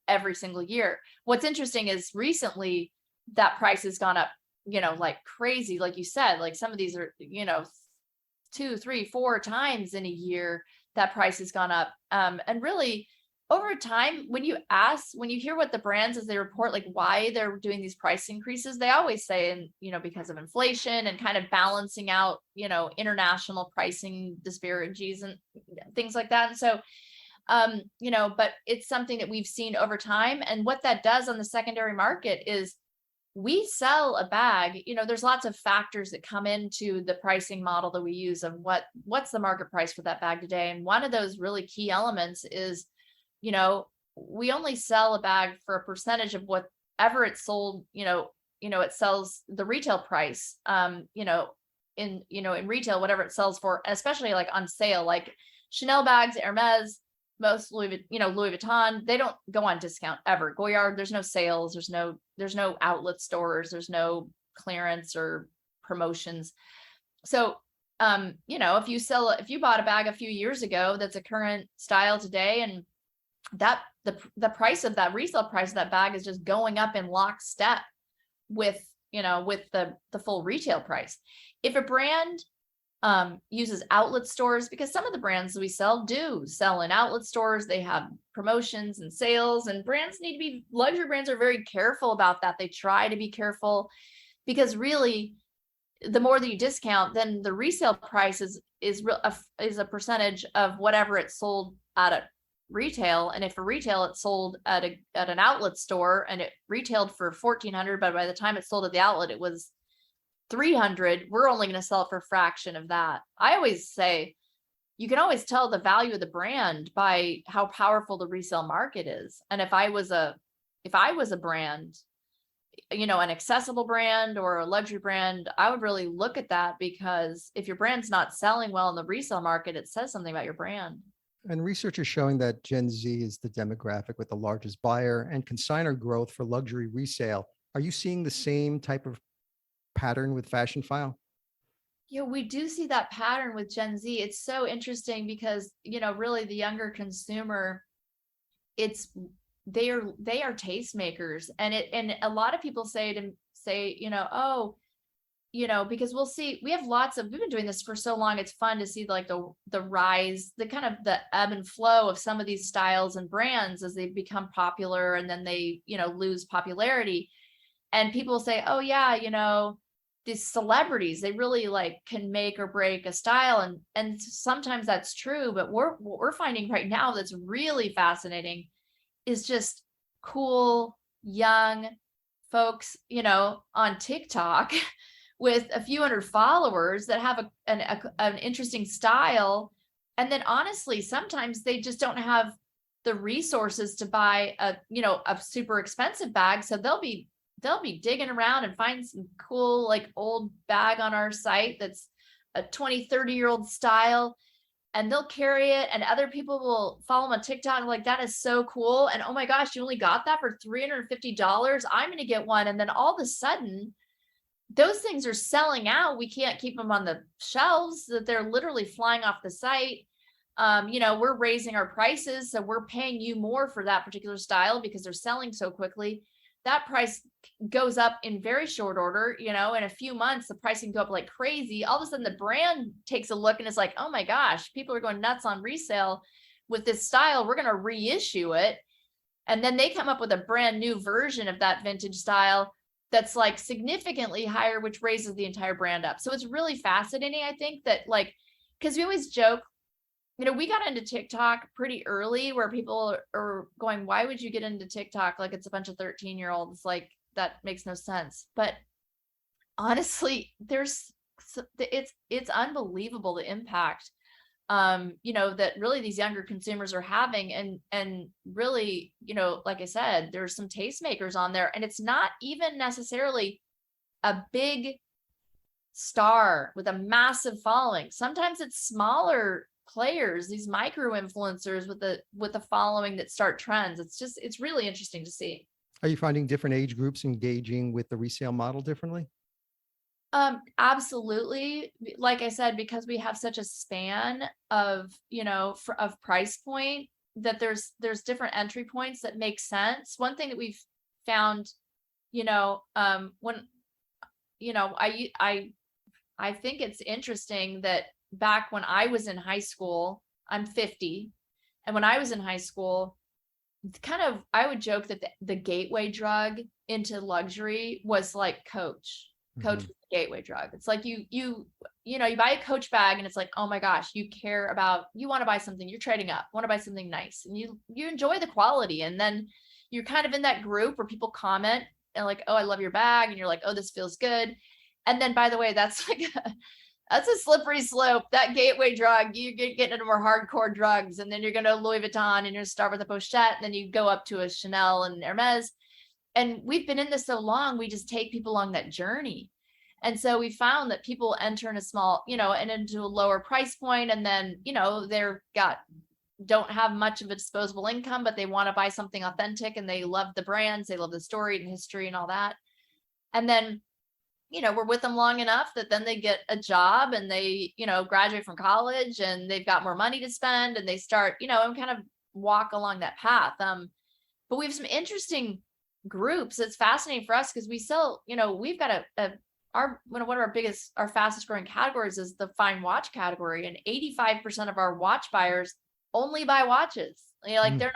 every single year. What's interesting is recently that price has gone up, like crazy. Like you said, like some of these are, 2, 3, 4 times in a year that price has gone up. And really over time, when you hear what the brands as they report, like why they're doing these price increases, they always say, and, because of inflation and kind of balancing out, international pricing disparities and things like that. And so, but it's something that we've seen over time. And what that does on the secondary market is we sell a bag, there's lots of factors that come into the pricing model that we use of what's the market price for that bag today. And one of those really key elements is, we only sell a bag for a percentage of whatever it's sold, it sells the retail price, in retail, whatever it sells for, especially like on sale, like Chanel bags, Hermes, most Louis Vuitton, they don't go on discount ever. Goyard, there's no sales, there's no outlet stores, there's no clearance or promotions. So, if you bought a bag a few years ago, that's a current style today, and that the price of that resale price of that bag is just going up in lockstep with the full retail price. If a brand uses outlet stores, because some of the brands we do sell in outlet stores, they have promotions and sales, and luxury brands are very careful about that. They try to be careful because really the more that you discount, then the resale price is a percentage of whatever it's sold at a retail. And if a retail it's sold at an outlet store and it retailed for $1,400, but by the time it sold at the outlet it was $300, we're only going to sell it for a fraction of that. I always say you can always tell the value of the brand by how powerful the resale market is. And if I was a brand, an accessible brand or a luxury brand, I would really look at that, because if your brand's not selling well in the resale market, it says something about your brand. And research is showing that Gen Z is the demographic with the largest buyer and consignor growth for luxury resale. Are you seeing the same type of pattern with Fashionphile? Yeah, we do see that pattern with Gen Z. It's so interesting because, really the younger consumer, they are tastemakers, and a lot of people say, because we've been doing this for so long. It's fun to see like the rise, the kind of the ebb and flow of some of these styles and brands as they become popular, and then they, lose popularity. And people say, oh yeah, these celebrities, they really like can make or break a style. And sometimes that's true, but what we're finding right now that's really fascinating is just cool, young folks, on TikTok with a few hundred followers that have an interesting style. And then honestly, sometimes they just don't have the resources to buy a super expensive bag. So they'll be digging around and find some cool, like old bag on our site that's a 20, 30-year-old style, and they'll carry it, and other people will follow them on TikTok like, that is so cool. And oh my gosh, you only got that for $350. I'm going to get one. And then all of a sudden those things are selling out. We can't keep them on the shelves, that they're literally flying off the site. We're raising our prices, so we're paying you more for that particular style because they're selling so quickly. That price goes up in very short order. In a few months, the price can go up like crazy. All of a sudden the brand takes a look and is like, oh my gosh, people are going nuts on resale with this style. We're going to reissue it. And then they come up with a brand new version of that vintage style that's like significantly higher, which raises the entire brand up. So it's really fascinating. I think that because we always joke, we got into TikTok pretty early, where people are going, why would you get into TikTok? Like it's a bunch of 13-year-olds, like that makes no sense. But honestly, it's unbelievable the impact, that really these younger consumers are having. And really, like I said, there's some tastemakers on there, and it's not even necessarily a big star with a massive following. Sometimes it's smaller players, these micro influencers with a following that start trends. It's really interesting to see. Are you finding different age groups engaging with the resale model differently? Absolutely. Like I said, because we have such a span of price point, that there's different entry points that make sense. One thing that we've found when, I think it's interesting that back when I was in high school, I'm 50. And when I was in high school, I would joke that the gateway drug into luxury was like Coach. Coach was the gateway drug. It's like you buy a Coach bag and it's like, oh my gosh, you want to buy something, you're trading up, want to buy something nice, and you enjoy the quality. And then you're kind of in that group where people comment and like, oh, I love your bag. And you're like, oh, this feels good. And then, by the way, that's that's a slippery slope. That gateway drug, you get getting into more hardcore drugs, and then you're going to Louis Vuitton, and you're start with a Pochette, and then you go up to a Chanel and Hermes. And we've been in this so long, we just take people along that journey. And so we found that people enter in a small, and into a lower price point, and then, don't have much of a disposable income, but they want to buy something authentic, and they love the brands, they love the story and history and all that. And then, we're with them long enough that then they get a job and they, graduate from college and they've got more money to spend, and they start, and kind of walk along that path. But we have some interesting groups. It's fascinating for us because we sell, we've got one of our fastest growing categories is the fine watch category. And 85% of our watch buyers only buy watches. They're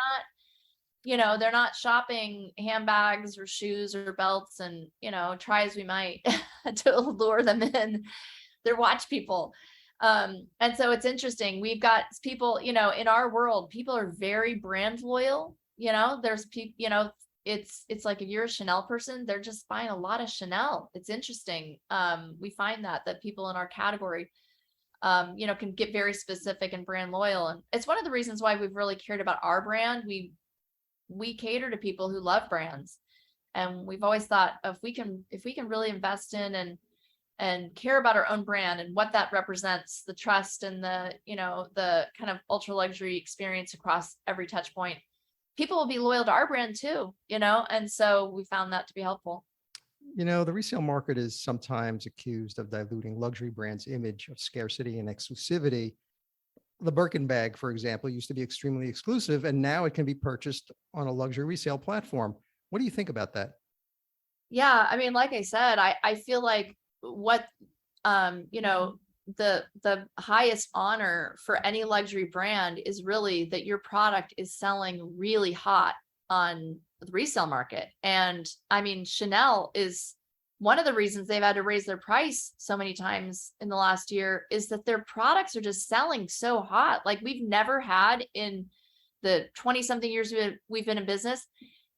not shopping handbags or shoes or belts, and, try as we might to lure them in, they're watch people. And so it's interesting. We've got people, in our world, people are very brand loyal. There's people, it's like if you're a Chanel person, they're just buying a lot of Chanel. It's interesting. We find that people in our category, can get very specific and brand loyal. And it's one of the reasons why we've really cared about our brand. We cater to people who love brands. And we've always thought if we can really invest in and care about our own brand and what that represents, the trust and the kind of ultra luxury experience across every touch point, people will be loyal to our brand too, and so we found that to be helpful. The resale market is sometimes accused of diluting luxury brands' image of scarcity and exclusivity. The Birkin bag, for example, used to be extremely exclusive, and now it can be purchased on a luxury resale platform. What do you think about that? Yeah, I mean, like I said, I feel like what the highest honor for any luxury brand is really that your product is selling really hot on the resale market. And I mean, Chanel is one of the reasons they've had to raise their price so many times in the last year, is that their products are just selling so hot. Like we've never had in the 20 something years we've been in business.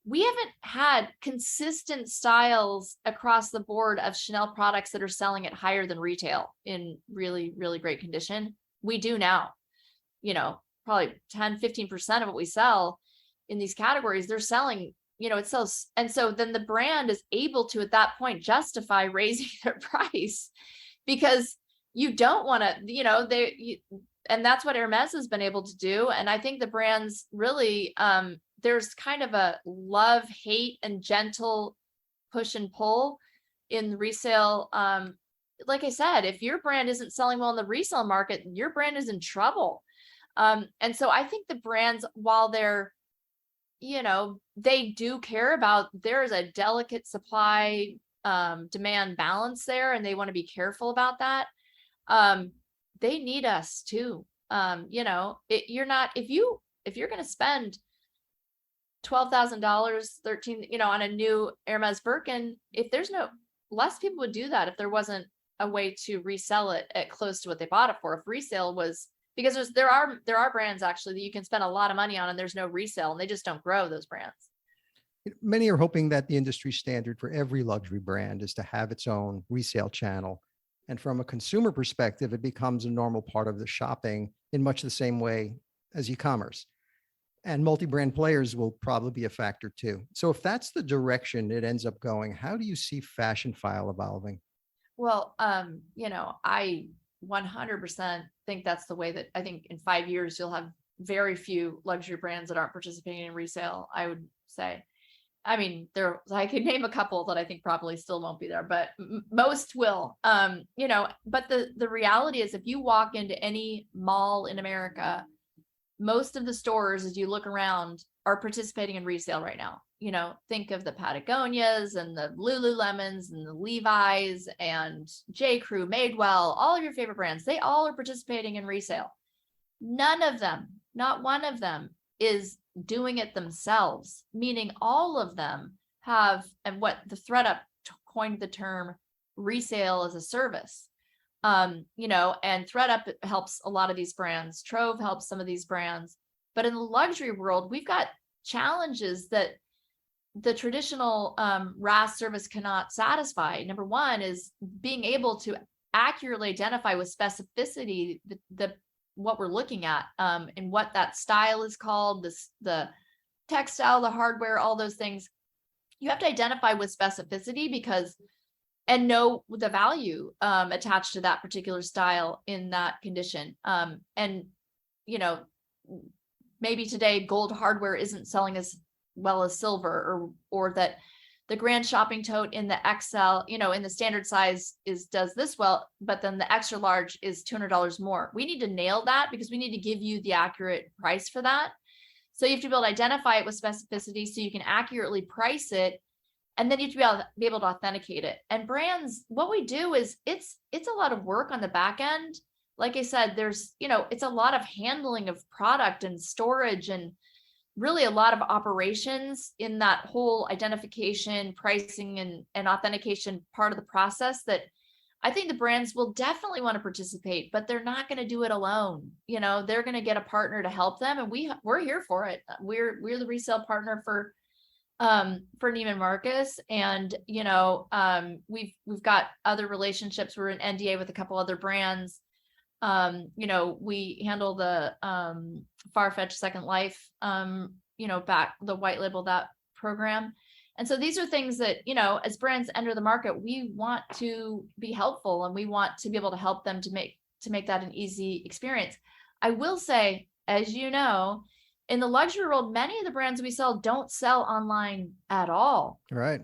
We haven't had consistent styles across the board of Chanel products that are selling at higher than retail in really, really great condition. We do now, probably 10, 15% of what we sell in these categories, they're selling, it sells. And so then the brand is able to, at that point, justify raising their price, because you don't want to, and that's what Hermes has been able to do. And I think the brands really, there's kind of a love, hate, and gentle push and pull in the resale. Like I said, if your brand isn't selling well in the resale market, your brand is in trouble. And so I think the brands, while they're, they do care about, there's a delicate supply demand balance there, and they want to be careful about that. They need us too. You're not, if you're going to spend $12,000, 13, on a new Hermes Birkin, if there's less people would do that if there wasn't a way to resell it at close to what they bought it for. If resale was, because there are brands actually that you can spend a lot of money on and there's no resale, and they just don't grow those brands. Many are hoping that the industry standard for every luxury brand is to have its own resale channel. And from a consumer perspective, it becomes a normal part of the shopping in much the same way as e-commerce. And multi-brand players will probably be a factor too. So if that's the direction it ends up going, how do you see Fashionphile evolving? Well, I 100% think that's the way that I think in 5 years, you'll have very few luxury brands that aren't participating in resale, I would say. I mean, I could name a couple that I think probably still won't be there, but most will. But the reality is, if you walk into any mall in America, most of the stores, as you look around, are participating in resale right now. Think of the Patagonias and the Lululemons and the Levi's and J. Crew, Madewell, all of your favorite brands. They all are participating in resale. None of them, not one of them, is doing it themselves, meaning all of them have, and what the ThreadUp coined the term resale as a service. And ThreadUp helps a lot of these brands. Trove helps some of these brands. But in the luxury world, we've got challenges that the traditional RaaS service cannot satisfy. Number one is being able to accurately identify with specificity what we're looking at, and what that style is called, the textile, the hardware, all those things. You have to identify with specificity and know the value attached to that particular style in that condition. Maybe today gold hardware isn't selling as well as silver, or that the grand shopping tote in the XL, in the standard size does this well, but then the extra large is $200 more. We need to nail that because we need to give you the accurate price for that. So you have to be able to identify it with specificity so you can accurately price it. And then you have to be able to authenticate it. And brands, what we do is it's a lot of work on the back end. Like I said, it's a lot of handling of product and storage, and really a lot of operations in that whole identification, pricing, and authentication part of the process that I think the brands will definitely want to participate, but they're not going to do it alone. They're going to get a partner to help them. And we're here for it. We're the resale partner for Neiman Marcus. And, we've got other relationships. We're in NDA with a couple other brands. We handle the Farfetch Second Life, back the white label, that program. And so these are things that, as brands enter the market, we want to be helpful, and we want to be able to help them to make that an easy experience. I will say, as you know, in the luxury world, many of the brands we sell don't sell online at all. Right.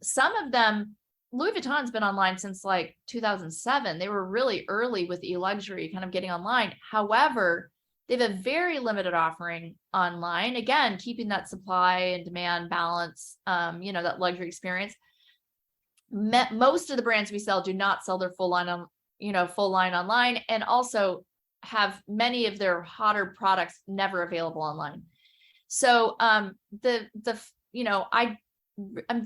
Some of them, Louis Vuitton's been online since like 2007. They were really early with e-luxury, kind of getting online. However, they have a very limited offering online. Again, keeping that supply and demand balance, that luxury experience. Most of the brands we sell do not sell their full line online, and also have many of their hotter products never available online. So I'm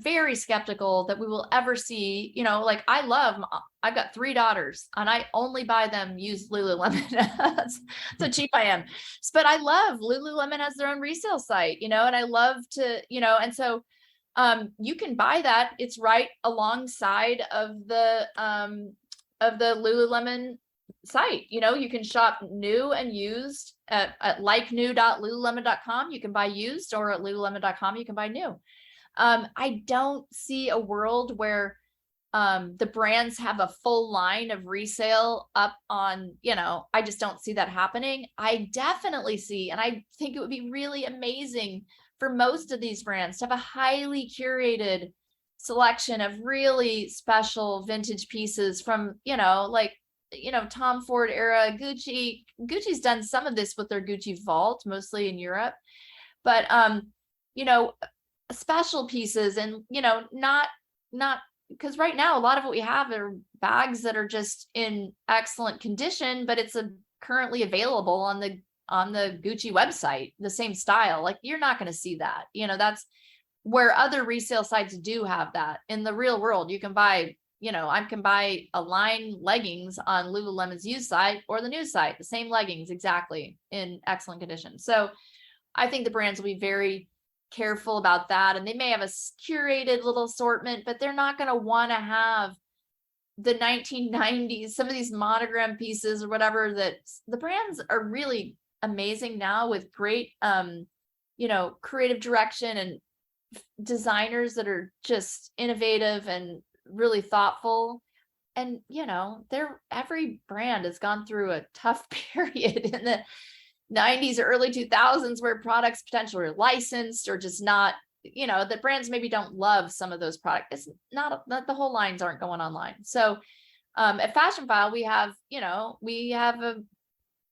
very skeptical that we will ever see, I've got 3 daughters and I only buy them used Lululemon. That's how cheap I am. But I love Lululemon has their own resale site, and I love to, and so you can buy that. It's right alongside of the Lululemon site. You can shop new and used at likenew.lululemon.com. You can buy used, or at lululemon.com you can buy new. I don't see a world where the brands have a full line of resale up on, I just don't see that happening. I definitely see, and I think it would be really amazing for most of these brands to have a highly curated selection of really special vintage pieces from, Tom Ford era, Gucci. Gucci's done some of this with their Gucci Vault, mostly in Europe, but, special pieces, and, not because right now a lot of what we have are bags that are just in excellent condition, but it's currently available on the Gucci website, the same style. Like, you're not going to see that. That's where other resale sites do have that. In the real world, you can buy, I can buy a line leggings on Lululemon's used site or the new site, the same leggings exactly in excellent condition. So I think the brands will be very careful about that, and they may have a curated little assortment, but they're not going to want to have the 1990s, some of these monogram pieces or whatever. That the brands are really amazing now with great creative direction and designers that are just innovative and really thoughtful. And every brand has gone through a tough period in the 90s or early 2000s where products potentially were licensed or just not, the brands maybe don't love some of those products. It's not the whole lines aren't going online. So at Fashionphile, we have a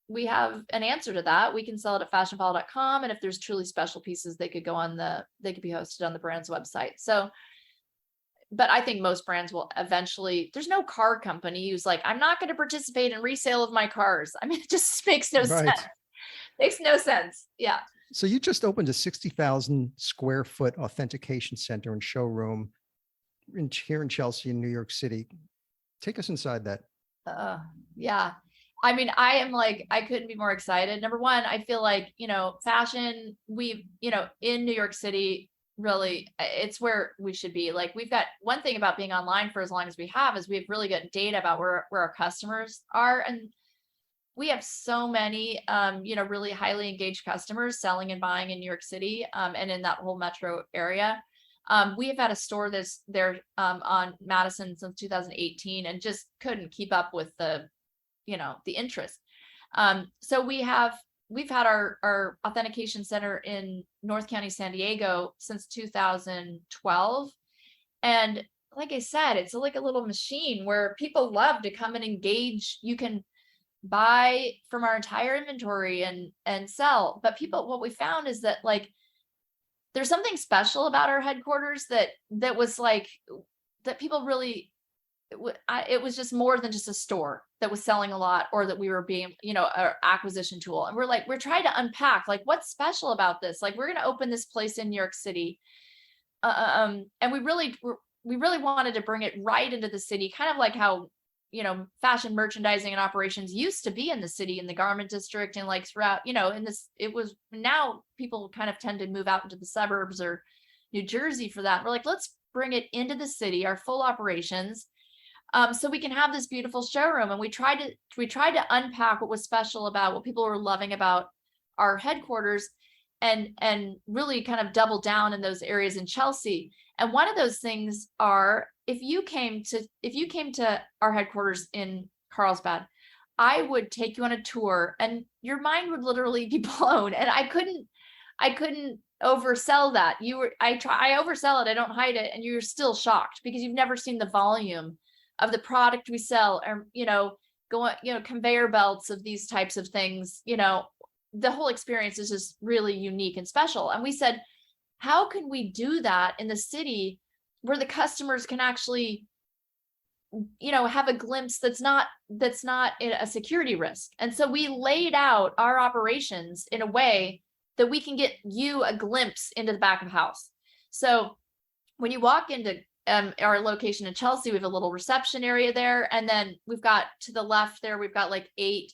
we have an answer to that. We can sell it at fashionphile.com. And if there's truly special pieces, they could be hosted on the brand's website. So, but I think most brands will eventually, there's no car company who's like, I'm not going to participate in resale of my cars. I mean, it just makes no sense. Makes no sense. Yeah. So you just opened a 60,000 square foot authentication center and showroom here in Chelsea in New York City. Take us inside that. Yeah. I mean, I couldn't be more excited. Number one, I feel like, fashion, in New York City, really, it's where we should be. Like, we've got one thing about being online for as long as we have is we have really good data about where our customers are. And we have so many, really highly engaged customers selling and buying in New York City, and in that whole metro area. We have had a store that's there on Madison since 2018 and just couldn't keep up with the interest. So we've had our authentication center in North County, San Diego since 2012. And like I said, it's like a little machine where people love to come and engage. You can buy from our entire inventory and sell. But what we found is that like, there's something special about our headquarters that was like, that people really, it was just more than just a store that was selling a lot, or that we were being, our acquisition tool. And we're trying to unpack, like, what's special about this? Like, we're going to open this place in New York City. And we really wanted to bring it right into the city, kind of like how, fashion merchandising and operations used to be in the city, in the garment district, and like throughout, now people kind of tend to move out into the suburbs or New Jersey for that. We're like, let's bring it into the city, our full operations, so we can have this beautiful showroom. And we tried to unpack what was special about, what people were loving about our headquarters, and really kind of double down in those areas in Chelsea. And one of those things are, if you came to our headquarters in Carlsbad, I would take you on a tour and your mind would literally be blown. And I couldn't oversell that. I oversell it. I don't hide it. And you're still shocked because you've never seen the volume of the product we sell, or, conveyor belts of these types of things. The whole experience is just really unique and special. And we said, how can we do that in the city where the customers can actually, have a glimpse that's not a security risk? And so we laid out our operations in a way that we can get you a glimpse into the back of house. So when you walk into our location in Chelsea, we have a little reception area there. And then we've got to the left there, we've got like 8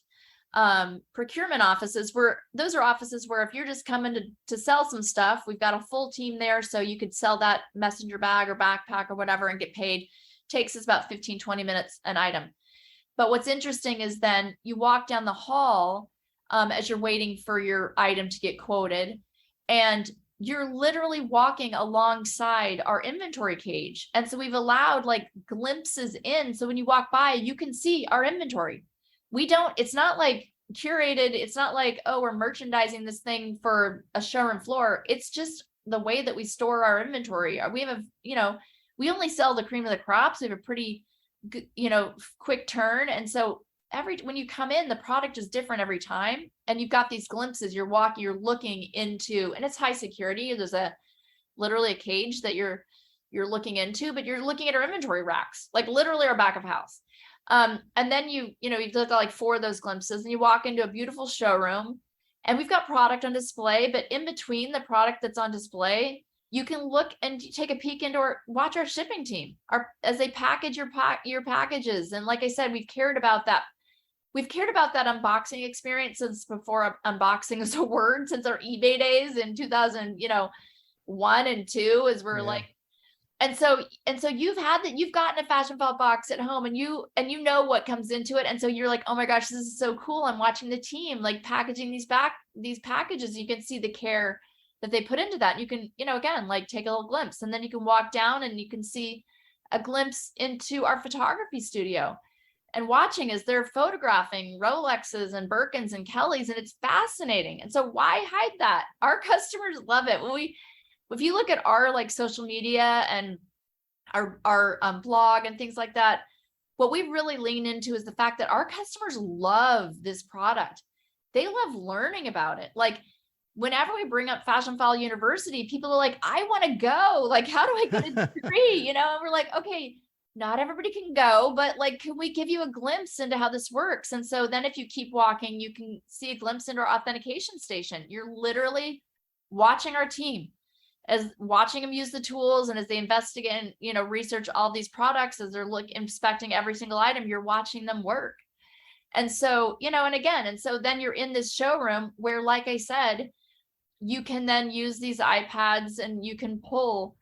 procurement offices, where those are offices where if you're just coming to sell some stuff, we've got a full team there. So you could sell that messenger bag or backpack or whatever and get paid. Takes us about 15-20 minutes an item. But what's interesting is then you walk down the hall as you're waiting for your item to get quoted, and you're literally walking alongside our inventory cage. And so we've allowed like glimpses in. So when you walk by, you can see our inventory. It's not like curated. It's not like, oh, we're merchandising this thing for a showroom floor. It's just the way that we store our inventory. We have we only sell the cream of the crops. We have a pretty good, quick turn. And so when you come in, the product is different every time. And you've got these glimpses, you're looking into, and it's high security. There's literally a cage that you're looking into, but you're looking at our inventory racks, like literally our back of house. And then you look at like 4 of those glimpses, and you walk into a beautiful showroom, and we've got product on display, but in between the product that's on display, you can look and take a peek into watch our shipping team as they package your packages. And like I said, we've cared about that unboxing experience since before unboxing is a word, since our eBay days in 2001 and 2, as we're like. And so you've gotten a Fashionphile box at home, and you know what comes into it. And so you're like, oh my gosh, this is so cool. I'm watching the team like packaging these packages. You can see the care that they put into that. You can, again, like take a little glimpse, and then you can walk down and you can see a glimpse into our photography studio, and watching as they're photographing Rolexes and Birkins and Kellys. And it's fascinating. And so why hide that? Our customers love it. If you look at our like social media and our blog and things like that, what we really lean into is the fact that our customers love this product. they love learning about it. Like whenever we bring up Fashionphile University, people are like, I want to go. Like, how do I get a degree? And we're like, okay, not everybody can go, but like, can we give you a glimpse into how this works? And so then if you keep walking, you can see a glimpse into our authentication station. You're literally watching our team, as watching them use the tools, and as they investigate and research all these products, as they're inspecting every single item, you're watching them work. And so, and so then you're in this showroom where, like I said, you can then use these iPads and you can pull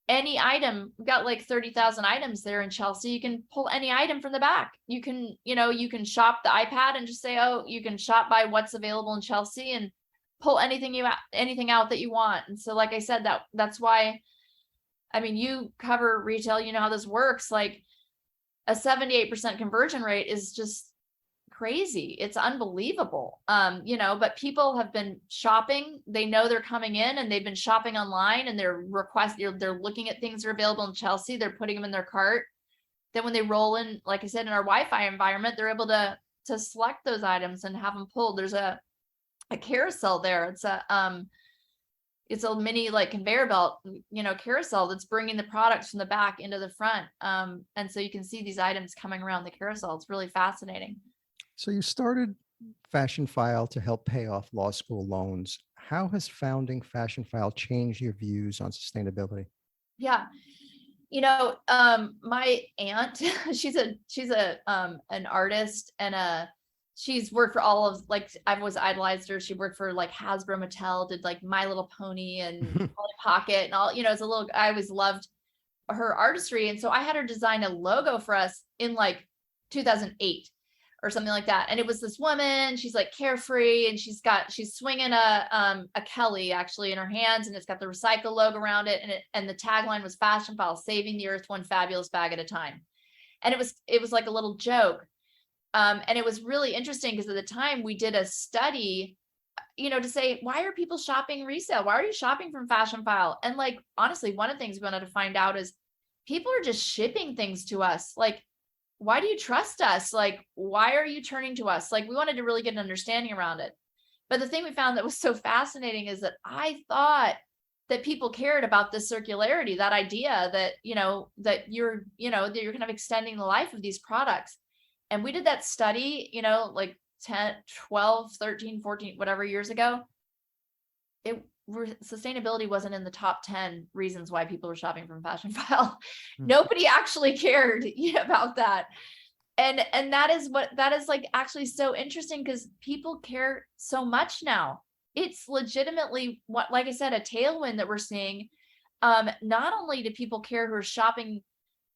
any item. We've got like 30,000 items there in Chelsea. You can pull any item from the back. You can, you can shop the iPad and just say, oh, you can shop by what's available in Chelsea and pull anything out that you want. And so, like I said, that's why, you cover retail, you know how this works. Like a 78% conversion rate is just crazy. It's unbelievable. But people have been shopping. They know they're coming in, and they've been shopping online, and they're looking at things that are available in Chelsea. They're putting them in their cart. Then when they roll in, like I said, in our Wi-Fi environment, they're able to select those items and have them pulled. There's a carousel there. It's a mini like conveyor belt, carousel that's bringing the products from the back into the front. And so you can see these items coming around the carousel. It's really fascinating. So you started Fashionphile to help pay off law school loans. How has founding Fashionphile changed your views on sustainability? Yeah. My aunt, she's an artist, and she's worked for all of, like, I've always idolized her. She worked for like Hasbro, Mattel, did like My Little Pony and Polly Pocket and all, I always loved her artistry. And so I had her design a logo for us in like 2008 or something like that. And it was this woman, she's like carefree, and she's swinging a Kelly actually in her hands, and it's got the recycle logo around it. And the tagline was Fashionphile, saving the earth one fabulous bag at a time. And it was like a little joke. And it was really interesting because at the time we did a study, to say, why are people shopping resale? Why are you shopping from Fashionphile? And like, honestly, one of the things we wanted to find out is people are just shipping things to us. Like, why do you trust us? Like, why are you turning to us? Like, we wanted to really get an understanding around it. But the thing we found that was so fascinating is that I thought that people cared about the circularity, that idea that, that you're kind of extending the life of these products. And we did that study, like 10, 12, 13, 14, whatever years ago. Sustainability wasn't in the top 10 reasons why people were shopping from Fashionphile. Nobody actually cared about that. And that is like actually so interesting, because people care so much now. It's legitimately like I said, a tailwind that we're seeing. Not only do people care who are shopping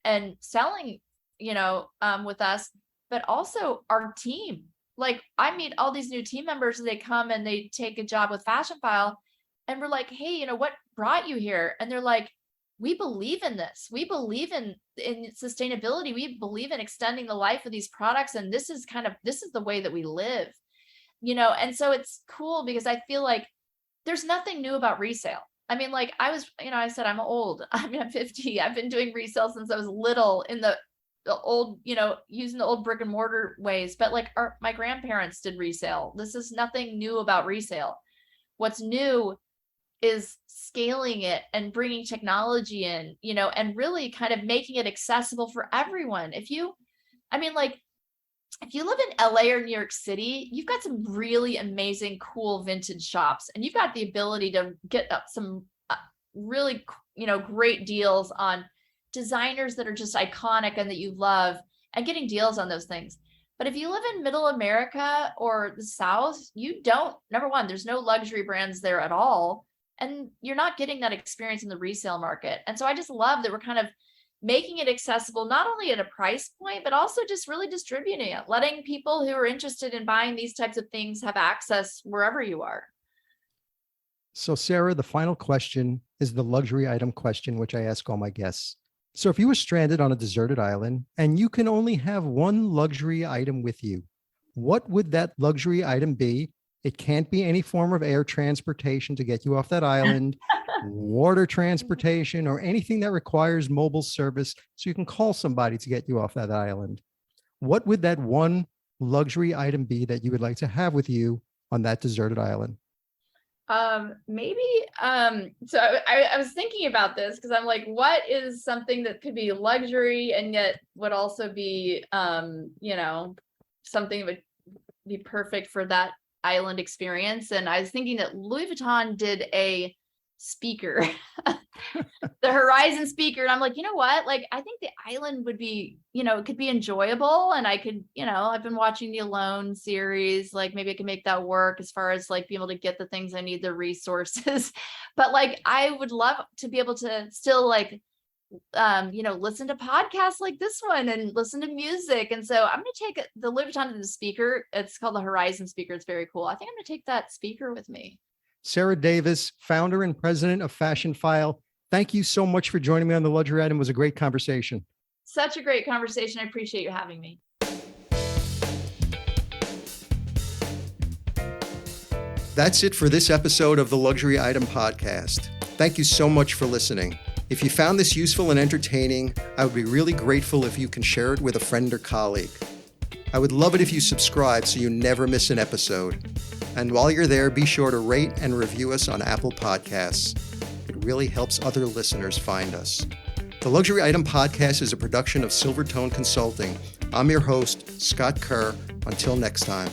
and selling, with us, but also our team. Like, I meet all these new team members, they come and they take a job with Fashionphile, and we're like, hey, what brought you here? And they're like, we believe in this. We believe in sustainability. We believe in extending the life of these products. And this is the way that we live, and so it's cool because I feel like there's nothing new about resale. Like I said, I'm old. I'm 50. I've been doing resale since I was little in the old, using the old brick and mortar ways. But like my grandparents did resale. This is nothing new about resale. What's new is scaling it and bringing technology in, and really kind of making it accessible for everyone. If you live in LA or New York City, you've got some really amazing, cool vintage shops, and you've got the ability to get some really, great deals on designers that are just iconic and that you love, and getting deals on those things. But if you live in middle America or the South, number one, there's no luxury brands there at all. And you're not getting that experience in the resale market. And so I just love that we're kind of making it accessible, not only at a price point, but also just really distributing it, letting people who are interested in buying these types of things have access wherever you are. So Sarah, the final question is the luxury item question, which I ask all my guests. So if you were stranded on a deserted island and you can only have one luxury item with you, what would that luxury item be? It can't be any form of air transportation to get you off that island, water transportation, or anything that requires mobile service so you can call somebody to get you off that island. What would that one luxury item be that you would like to have with you on that deserted island? Maybe, so I was thinking about this because I'm like, what is something that could be luxury and yet would also be, something that would be perfect for that island experience. And I was thinking that Louis Vuitton did a speaker, the Horizon speaker. And I'm like, you know what? Like, I think the island would be, it could be enjoyable. And I could, I've been watching the Alone series, like maybe I can make that work as far as like being able to get the things I need, the resources. But like, I would love to be able to still like, listen to podcasts like this one and listen to music. And so I'm going to take the Louis Vuitton speaker. It's called the Horizon speaker. It's very cool. I think I'm going to take that speaker with me. Sarah Davis, founder and president of Fashionphile. Thank you so much for joining me on The Luxury Item. It was a great conversation. Such a great conversation. I appreciate you having me. That's it for this episode of the Luxury Item Podcast. Thank you so much for listening. If you found this useful and entertaining, I would be really grateful if you can share it with a friend or colleague. I would love it if you subscribe so you never miss an episode. And while you're there, be sure to rate and review us on Apple Podcasts. It really helps other listeners find us. The Luxury Item Podcast is a production of Silvertone Consulting. I'm your host, Scott Kerr. Until next time.